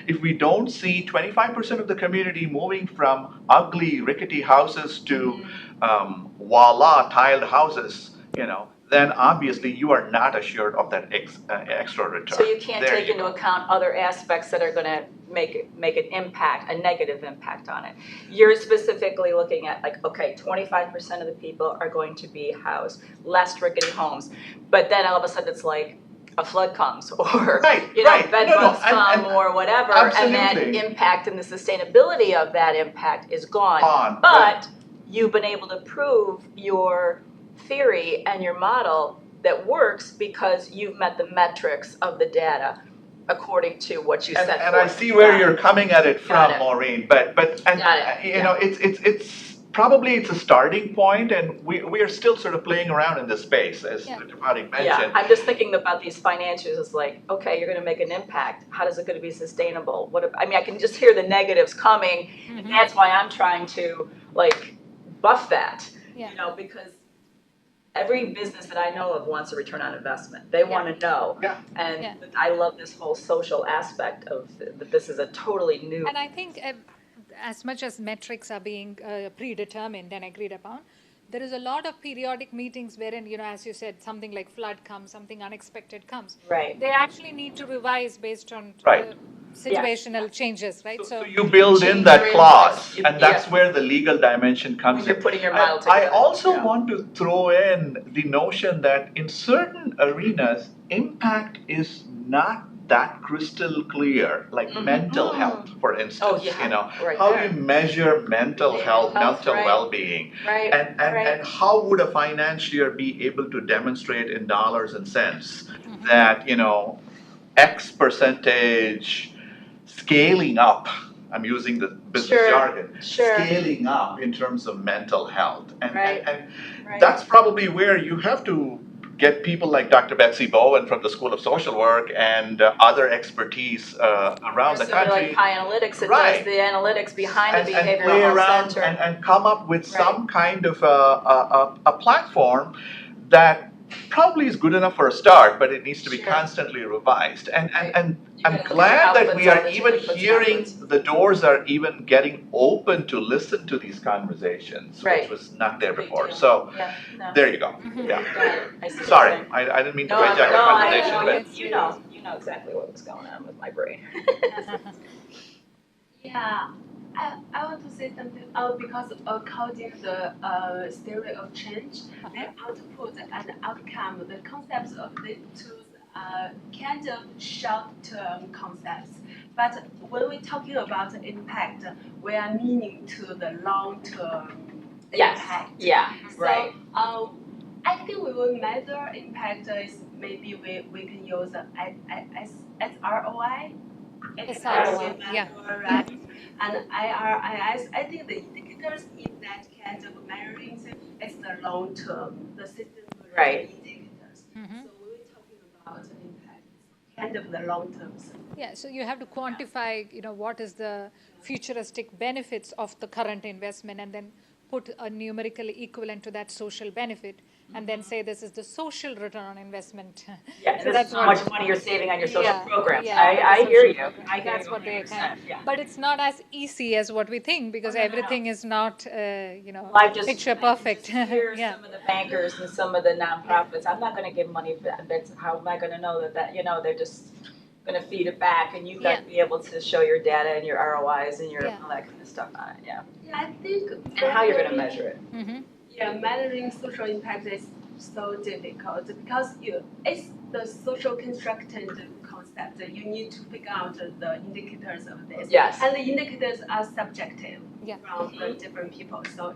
if we don't see 25% of the community moving from ugly rickety houses to voila tiled houses, then obviously you are not assured of that extra return. So you can't take into account other aspects that are going to make an impact, a negative impact on it. You're specifically looking at like, okay, 25% of the people are going to be housed, less rickety homes, but then all of a sudden it's like a flood comes, or bed bugs come, or whatever, and that impact and the sustainability of that impact is gone. But you've been able to prove your theory and your model that works because you've met the metrics of the data according to what you said. And I see where you're coming at it from, Maureen. But it's probably it's a starting point, and we are still sort of playing around in this space, as Dr. Parikh mentioned. Yeah, I'm just thinking about these financials as like, okay, you're going to make an impact. How is it going to be sustainable? I can just hear the negatives coming, and that's why I'm trying to like buff that, because every business that I know of wants a return on investment. They want to know. And I love this whole social aspect of that this is a totally new. And I think as much as metrics are being predetermined and agreed upon, there is a lot of periodic meetings wherein, as you said, something like flood comes, something unexpected comes. Right. They actually need to revise based on situational changes, right? So you build in that clause, and that's where the legal dimension comes in. You're putting your model together. I also want to throw in the notion that in certain arenas, impact is not that crystal clear, like mental health, for instance. How do you measure mental health, mental well-being? And how would a financier be able to demonstrate in dollars and cents that, X percentage scaling up, I'm using the business jargon, scaling up in terms of mental health. And that's probably where you have to get people like Dr. Betsy Bowen from the School of Social Work and other expertise around the somebody country. like Pi Analytics that Right. does the analytics behind the and behavioral play health around center. and come up with Right. some kind of a platform that probably is good enough for a start, but it needs to be Sure. constantly revised. And Right. and You I'm gotta look at glad that outputs we all are the even time, inputs and hearing outputs. the doors are even getting open to listen to these conversations, Right. which was not there Big before. deal. So Yeah, no. there you go. Yeah. Got it. I see what Sorry, you're saying. I didn't mean to No, hijack the no, I conversation, know, but you know exactly what was going on with my brain. Yeah, I want to say something. Because according to the theory of change, the output and outcome, the concepts of the two kind of short-term concepts. But when we're talking about impact, we are meaning to the long-term impact. Yeah, So, right. I think we will measure impact is maybe we can use as ROI. SROI, yeah. Right. And IRIS, I think the indicators in that kind of measuring is the long term, the system Right. indicators. So when we're talking about impact, kind of the long term. Yeah, so you have to quantify, what is the futuristic benefits of the current investment, and then put a numerical equivalent to that social benefit, and then say this is the social return on investment. Yeah, So this that's is how much money you're saving on your social programs. Yeah, I the hear social you. program. I hear That's you what they 100%. kind of, Yeah. but it's not as easy as what we think, because everything is not, picture perfect. I hear Yeah. some of the bankers and some of the nonprofits, I'm not gonna give money for that, that's, how am I gonna know that, they're just gonna feed it back, and you've got to be able to show your data and your ROIs and your, Yeah. all that kind of stuff on it, yeah. Yeah, I think. And how you're gonna measure it. Yeah, measuring social impact is so difficult because it's the social constructed concept. You need to figure out the indicators of this. Yes. And the indicators are subjective from the different people. So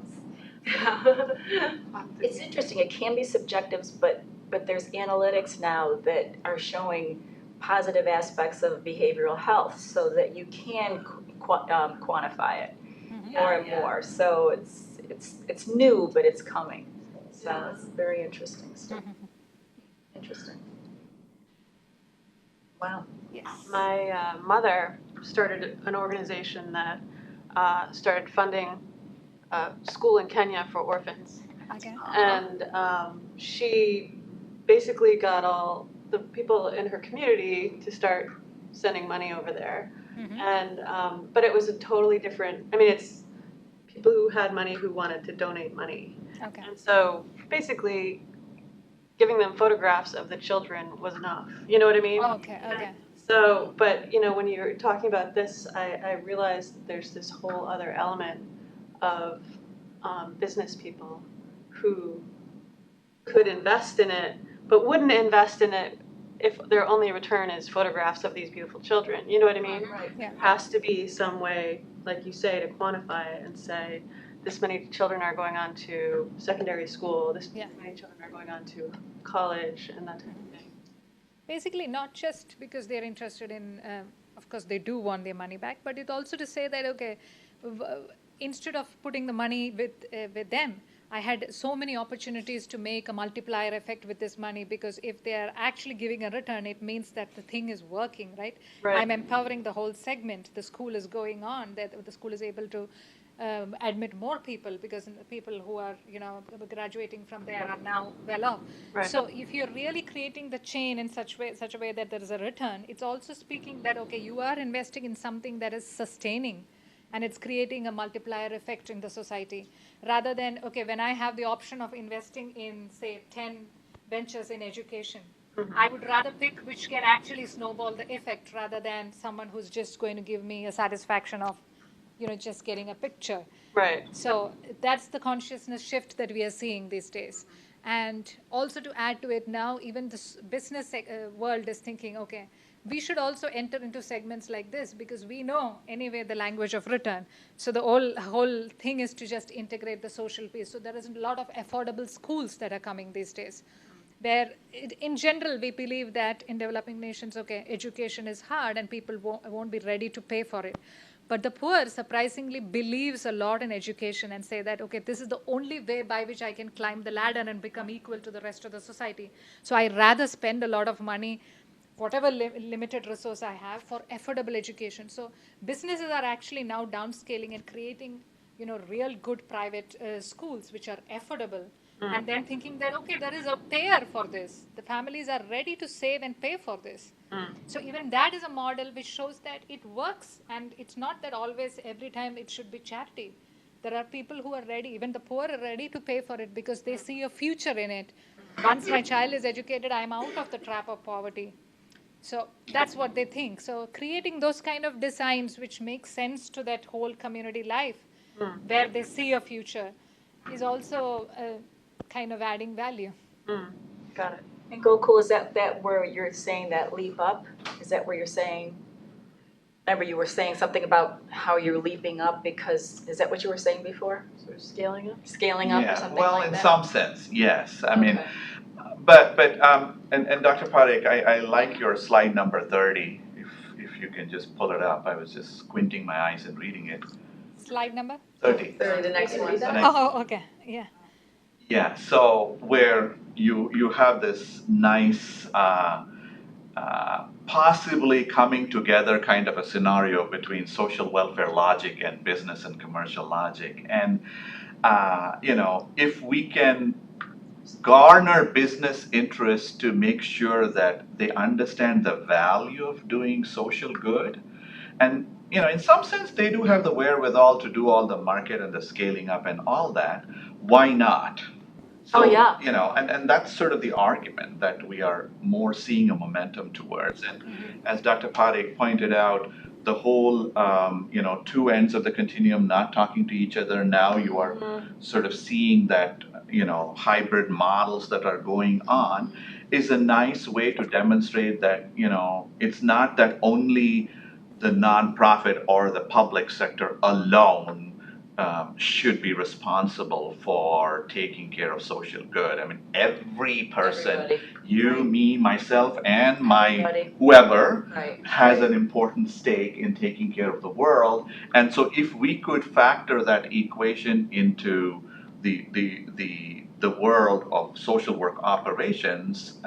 It's interesting, it can be subjective, but there's analytics now that are showing positive aspects of behavioral health so that you can quantify it more and more. So it's new, but it's coming. So it's very interesting stuff. Interesting. Wow. Yes. My mother started an organization that started funding school in Kenya for orphans. Okay. And she basically got all the people in her community to start sending money over there. And but it was a totally different, it's people who had money who wanted to donate money. Okay. And so basically giving them photographs of the children was enough. You know what I mean? Okay. So, but when you're talking about this, I realized that there's this whole other element of business people who could invest in it, but wouldn't invest in it if their only return is photographs of these beautiful children. You know what I mean? Right. Yeah. There has to be some way, like you say, to quantify it and say, this many children are going on to secondary school, this many children are going on to college, and that type of thing. Basically, not just because they're interested in, of course, they do want their money back, but it's also to say that, okay, instead of putting the money with them, I had so many opportunities to make a multiplier effect with this money, because if they are actually giving a return, it means that the thing is working, right? I'm empowering the whole segment. The school is going on, that the school is able to admit more people, because the people who are graduating from there are now well off. Right. So if you're really creating the chain in such a way that there is a return, it's also speaking that, okay, you are investing in something that is sustaining, and it's creating a multiplier effect in the society, rather than, okay, when I have the option of investing in, say, 10 ventures in education, I would rather pick which can actually snowball the effect, rather than someone who's just going to give me a satisfaction of just getting a picture. Right. So that's the consciousness shift that we are seeing these days. And also to add to it, now even the business world is thinking, okay, we should also enter into segments like this, because we know anyway the language of return. So the whole thing is to just integrate the social piece. So there is a lot of affordable schools that are coming these days, where in general we believe that in developing nations, okay, education is hard and people won't be ready to pay for it. But the poor surprisingly believes a lot in education and say that, okay, this is the only way by which I can climb the ladder and become equal to the rest of the society. So I rather spend a lot of money, whatever limited resource I have, for affordable education. So businesses are actually now downscaling and creating, real good private schools which are affordable. And then thinking that, okay, there is a payer for this. The families are ready to save and pay for this. So even that is a model which shows that it works, and it's not that always every time it should be charity. There are people who are ready, even the poor are ready to pay for it because they see a future in it. Once my child is educated, I'm out of the trap of poverty. So that's what they think. So creating those kind of designs which make sense to that whole community life, where they see a future, is also kind of adding value. Got it. And Gokul, is that where you're saying that leap up? Is that where you're saying, remember you were saying something about how you're leaping up because, is that what you were saying before? Sort of scaling up? Scaling up or something well, like in that? some sense, yes. I mean, but and Dr. Parekh, I like your slide number 30. If you can just pull it up, I was just squinting my eyes and reading it. Slide number? 30. The next one. Oh, okay. Yeah. Yeah, so where you have this nice, possibly coming together kind of a scenario between social welfare logic and business and commercial logic. And, if we can garner business interest to make sure that they understand the value of doing social good, and in some sense they do have the wherewithal to do all the market and the scaling up and all that, why not? So, and that's sort of the argument that we are more seeing a momentum towards. And as Dr. Parekh pointed out, the whole, two ends of the continuum not talking to each other, now you are sort of seeing that, hybrid models that are going on, is a nice way to demonstrate that, it's not that only the nonprofit or the public sector alone should be responsible for taking care of social good. I mean, every person, Everybody. me, myself, and Everybody. whoever Right. has an important stake in taking care of the world. And so if we could factor that equation into the world of social work operations,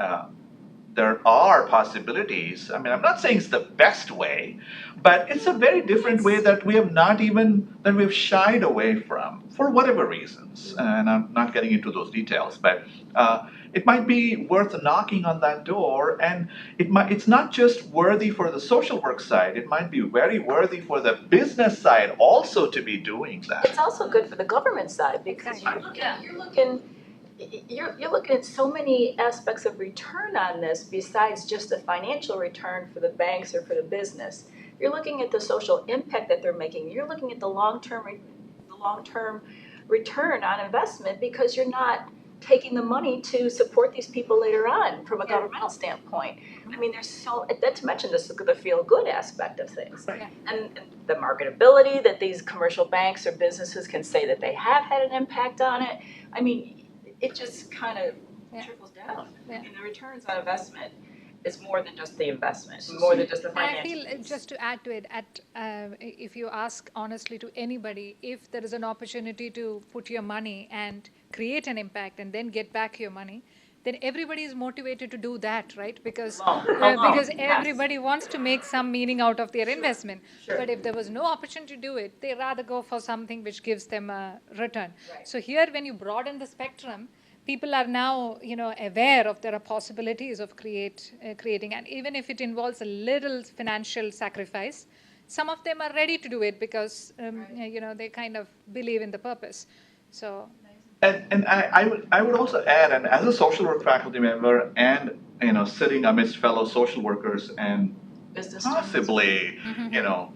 there are possibilities. I mean, I'm not saying it's the best way, but it's a very different way that we've shied away from for whatever reasons. And I'm not getting into those details, but it might be worth knocking on that door. And it's not just worthy for the social work side, it might be very worthy for the business side also to be doing that. It's also good for the government side because you're looking at so many aspects of return on this besides just the financial return for the banks or for the business. You're looking at the social impact that they're making. You're looking at the long-term return on investment because you're not taking the money to support these people later on from a governmental standpoint. I mean, there's not to mention the feel-good aspect of things. Right. And the marketability that these commercial banks or businesses can say that they have had an impact on it. I mean, it just kind of trickles down. Yeah. And the returns on investment is more than just the investment, more than just the And I financial. feel, just to add to it, if you ask honestly to anybody, if there is an opportunity to put your money and create an impact and then get back your money, then everybody is motivated to do that, right? Because everybody wants to make some meaning out of their investment. Sure. But if there was no opportunity to do it, they rather go for something which gives them a return. Right. So here, when you broaden the spectrum, people are now, aware of there are possibilities of creating, and even if it involves a little financial sacrifice, some of them are ready to do it because, they kind of believe in the purpose. So. And I would also add, and as a social work faculty member, and sitting amidst fellow social workers and Business possibly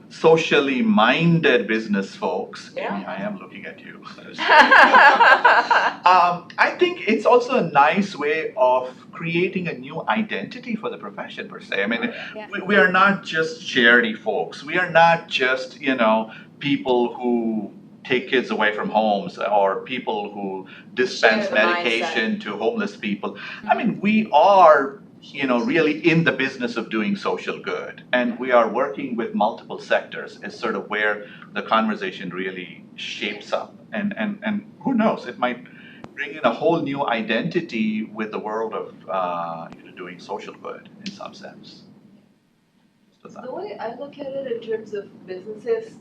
socially minded business folks. Yeah. Amy, I am looking at you. I think it's also a nice way of creating a new identity for the profession per se. I mean, we are not just charity folks. We are not just people who take kids away from homes or people who dispense medication to homeless people. I mean, we are really in the business of doing social good. And we are working with multiple sectors is sort of where the conversation really shapes up. And who knows, it might bring in a whole new identity with the world of doing social good in some sense. The way I look at it in terms of businesses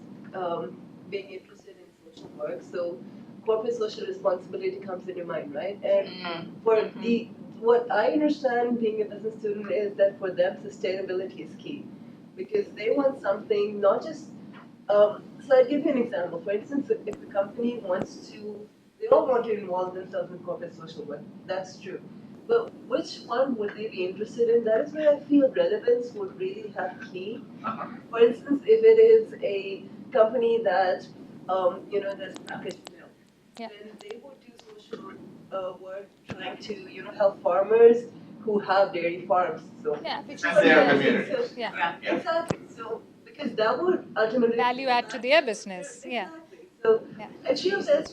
being interested in social work, so corporate social responsibility comes into mind, right? And for what I understand being a business student is that for them sustainability is key, because they want something not just. So I'll give you an example. For instance, if the company wants to, they all want to involve themselves in corporate social work. That's true. But which one would they be interested in? That is where I feel relevance would really have key. For instance, if it is a company that, does packaged milk, then they would do social work trying to, help farmers who have dairy farms. So which and is their communities. Exactly. So because that would ultimately value add to their business. Exactly. So I feel that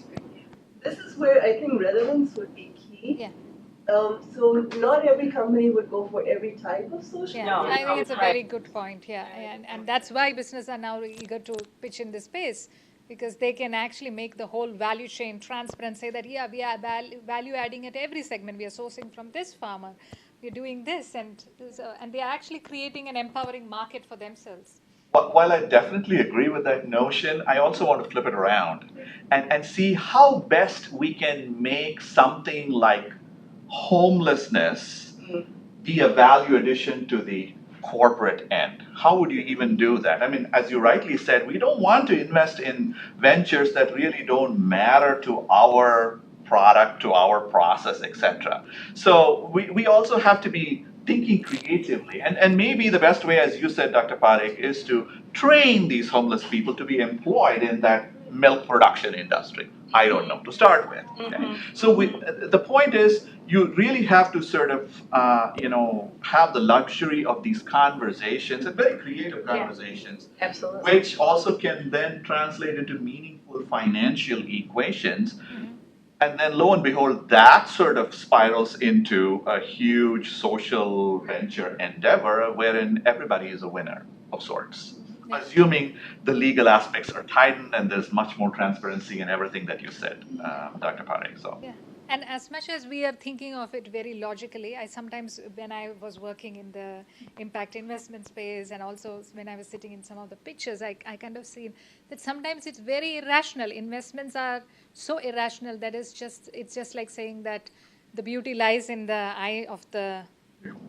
this is where I think relevance would be key. So not every company would go for every type of social. I think it's a very good point. And that's why businesses are now eager to pitch in this space, because they can actually make the whole value chain transparent. Say that we are value adding at every segment. We are sourcing from this farmer. We're doing this, and they are actually creating an empowering market for themselves. While I definitely agree with that notion, I also want to flip it around and see how best we can make something like homelessness be a value addition to the corporate end. How would you even do that? I mean, as you rightly said, we don't want to invest in ventures that really don't matter to our product, to our process, etc. So we also have to be thinking creatively. And maybe the best way, as you said, Dr. Parekh, is to train these homeless people to be employed in that milk production industry. I don't know, to start with. Okay? So the point is, you really have to sort of, have the luxury of these conversations, and very creative conversations, Absolutely. which also can then translate into meaningful financial equations. And then lo and behold, that sort of spirals into a huge social venture endeavor wherein everybody is a winner of sorts. Assuming the legal aspects are tightened and there's much more transparency in everything that you said, Dr. Parekh. So. And as much as we are thinking of it very logically, I sometimes, when I was working in the impact investment space, and also when I was sitting in some of the pitches, I kind of see that sometimes it's very irrational. Investments are so irrational that it's just like saying that the beauty lies in the eye of the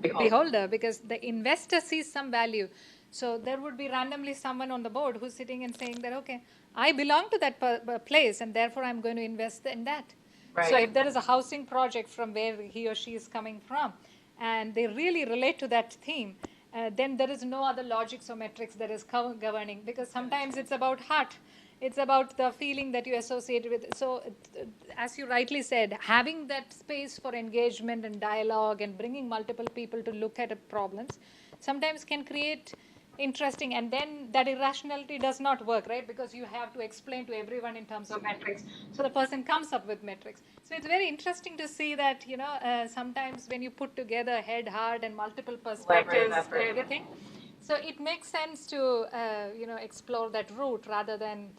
beholder, because the investor sees some value. So there would be randomly someone on the board who's sitting and saying that, okay, I belong to that place, and therefore I'm going to invest in that. So if there is a housing project from where he or she is coming from, and they really relate to that theme, then there is no other logics or metrics that is governing, because sometimes it's about heart. It's about the feeling that you associate with. So as you rightly said, having that space for engagement and dialogue and bringing multiple people to look at problems sometimes can create interesting, and then that irrationality does not work, right? Because you have to explain to everyone in terms of metrics. So the person comes up with metrics. So it's very interesting to see that, sometimes when you put together head, heart, and multiple perspectives, everything, so it makes sense to, explore that route rather than,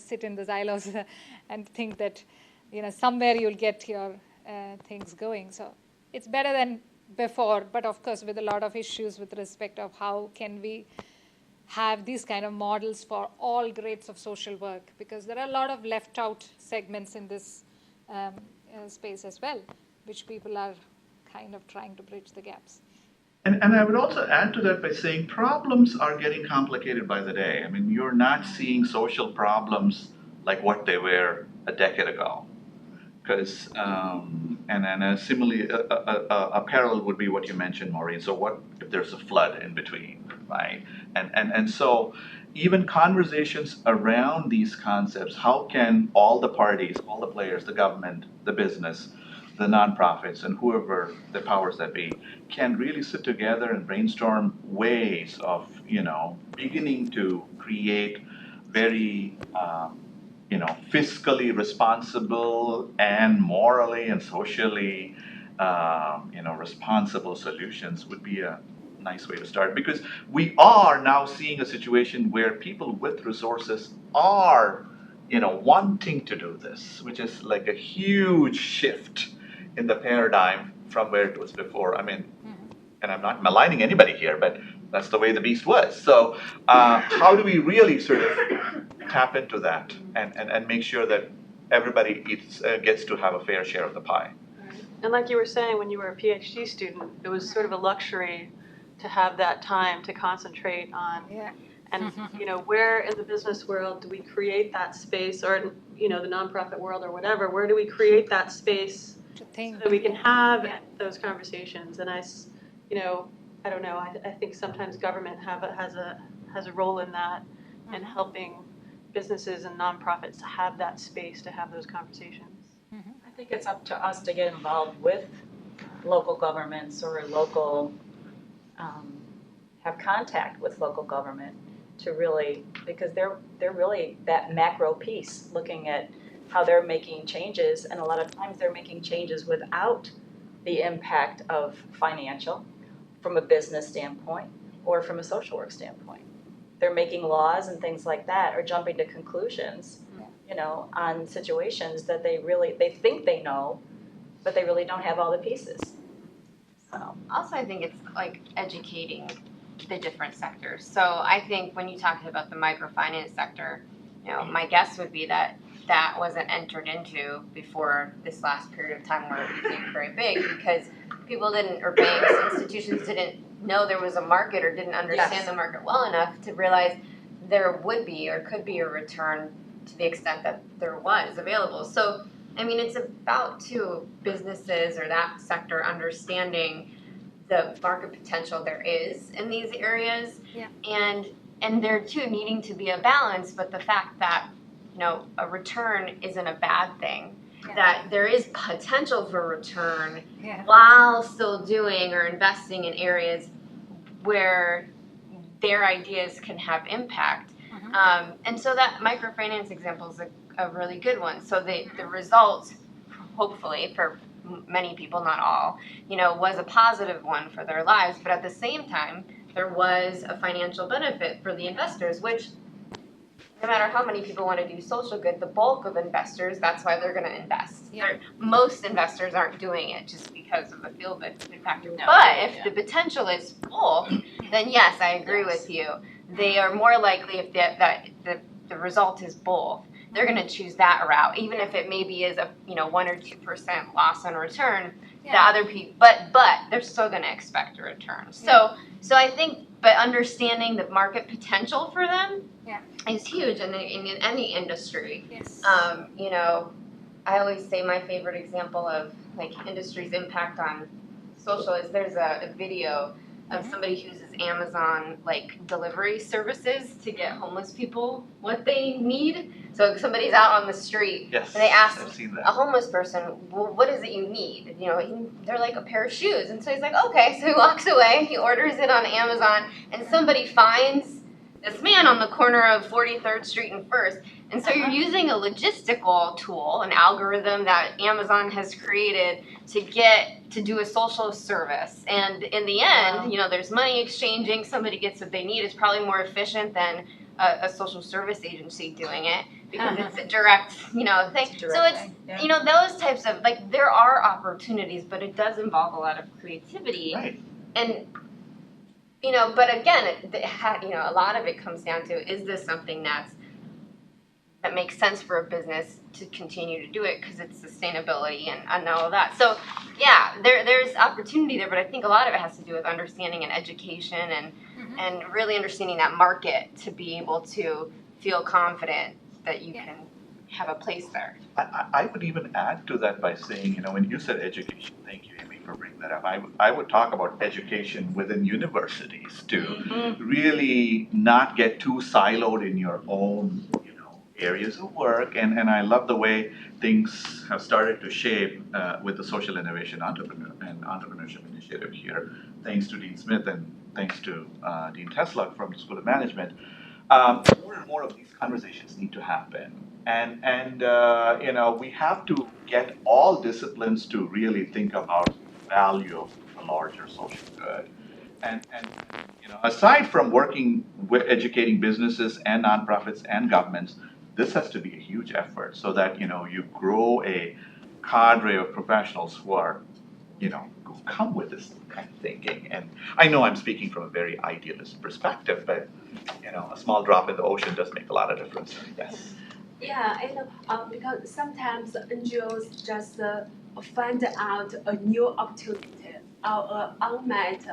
sit in the silos and think that, somewhere you'll get your things going. So it's better than before, but of course with a lot of issues with respect of how can we have these kind of models for all grades of social work, because there are a lot of left out segments in this space as well, which people are kind of trying to bridge the gaps. And I would also add to that by saying problems are getting complicated by the day. I mean, you're not seeing social problems like what they were a decade ago. Because, similarly, a parallel would be what you mentioned, Maureen. So what if there's a flood in between, right? And so even conversations around these concepts, how can all the parties, all the players, the government, the business, the nonprofits, and whoever the powers that be, can really sit together and brainstorm ways of, beginning to create very, fiscally responsible and morally and socially responsible solutions would be a nice way to start, because we are now seeing a situation where people with resources are, wanting to do this, which is like a huge shift in the paradigm from where it was before. I mean, and I'm not maligning anybody here, but that's the way the beast was. So how do we really sort of tap into that and make sure that everybody gets to have a fair share of the pie? And like you were saying, when you were a PhD student, it was sort of a luxury to have that time to concentrate on. Yeah. And where in the business world do we create that space, or the nonprofit world or whatever? Where do we create that space so that we can have those conversations? And I don't know. I think sometimes government has a role in that, and helping businesses and nonprofits to have that space to have those conversations. I think it's up to us to get involved with local governments or local, have contact with local government to really, because they're really that macro piece, looking at how they're making changes, and a lot of times they're making changes without the impact of financial, from a business standpoint or from a social work standpoint. They're making laws and things like that, or jumping to conclusions, on situations that they think they know, but they really don't have all the pieces. So. Also, I think it's like educating the different sectors. So I think when you talked about the microfinance sector, my guess would be that that wasn't entered into before this last period of time where it became very big, because people didn't, or banks, institutions didn't know there was a market, or didn't understand the market well enough to realize there would be or could be a return to the extent that there was available. So, I mean, it's about businesses or that sector understanding the market potential there is in these areas, and there too needing to be a balance, but the fact that a return isn't a bad thing, that there is potential for return while still doing or investing in areas where their ideas can have impact. And so that microfinance example is a really good one. So the result, hopefully for many people, not all, was a positive one for their lives, but at the same time, there was a financial benefit for the investors, which no matter how many people want to do social good, the bulk of investors, that's why they're going to invest. Most investors aren't doing it just because of the feel-good factor. No, but if the potential is full, then yes, I agree with you. They are more likely, if the result is both, they're going to choose that route, even if it maybe is a 1 or 2% loss on return. The other people, but they're still going to expect a return. So I think, but understanding the market potential for them is huge in any industry. I always say my favorite example of like industry's impact on social is there's a video of somebody who uses Amazon like delivery services to get homeless people what they need. So somebody's out on the street and they ask a homeless person, well, what is it you need? They're like a pair of shoes. And so he's like, okay. So he walks away, he orders it on Amazon, and somebody finds this man on the corner of 43rd Street and 1st. And so you're using a logistical tool, an algorithm that Amazon has created to do a social service. And in the end, there's money exchanging, somebody gets what they need. It's probably more efficient than a social service agency doing it, because it's a direct, thing. So it's, those types of, like, there are opportunities, but it does involve a lot of creativity. Right. And, but again, a lot of it comes down to, is this something that makes sense for a business to continue to do it because it's sustainability and all of that. So, there's opportunity there, but I think a lot of it has to do with understanding and education and really understanding that market to be able to feel confident that you can have a place there. I would even add to that by saying, when you said education, thank you, Amy, for bringing that up. I would talk about education within universities to really not get too siloed in your own areas of work, and I love the way things have started to shape with the Social Innovation Entrepreneurship Initiative here, thanks to Dean Smith and thanks to Dean Tesla from the School of Management. More and more of these conversations need to happen, and we have to get all disciplines to really think about value of a larger social good. And aside from working with educating businesses and nonprofits and governments, this has to be a huge effort so that you grow a cadre of professionals who are who come with this kind of thinking. And I know I'm speaking from a very idealist perspective, but a small drop in the ocean does make a lot of difference. Yes. Yeah, and because sometimes NGOs just find out a new opportunity or unmet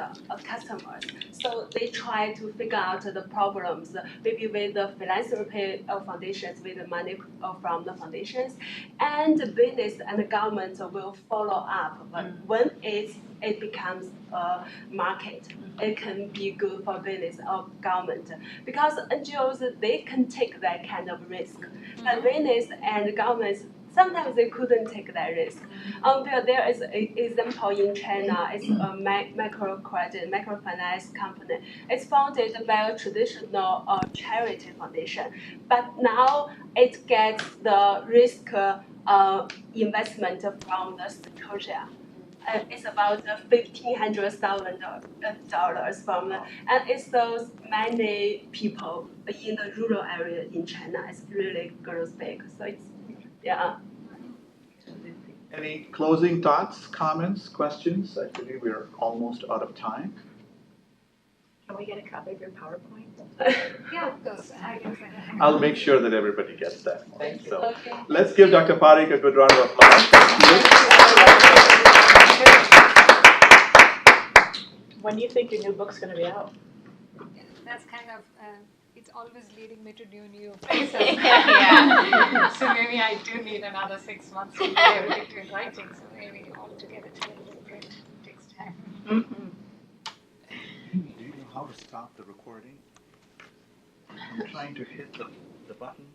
customers. So they try to figure out the problems, maybe with the philanthropy foundations, with the money from the foundations, and the business and the government will follow up. But when it becomes a market, it can be good for business or government, because NGOs, they can take that kind of risk. But business and governments, sometimes they couldn't take that risk. There is an example in China. It's a microfinance company. It's founded by a traditional charity foundation, but now it gets the risk investment from the Scotia. It's about $1,500,000 from, and it serves many people in the rural area in China. It's really grows big. So it's, yeah. Any closing thoughts, comments, questions? I believe we're almost out of time. Can we get a copy of your PowerPoint? Yeah, of course. I'll make sure that everybody gets that. Thank you. So Okay. let's give Dr. Parekh a good round of applause. When do you think your new book's going to be out? That's kind of, it's always leading me to new places. Yeah. So maybe I do need another 6 months to get everything to writing. So maybe altogether it takes time. Mm-hmm. Do you know how to stop the recording? I'm trying to hit the button.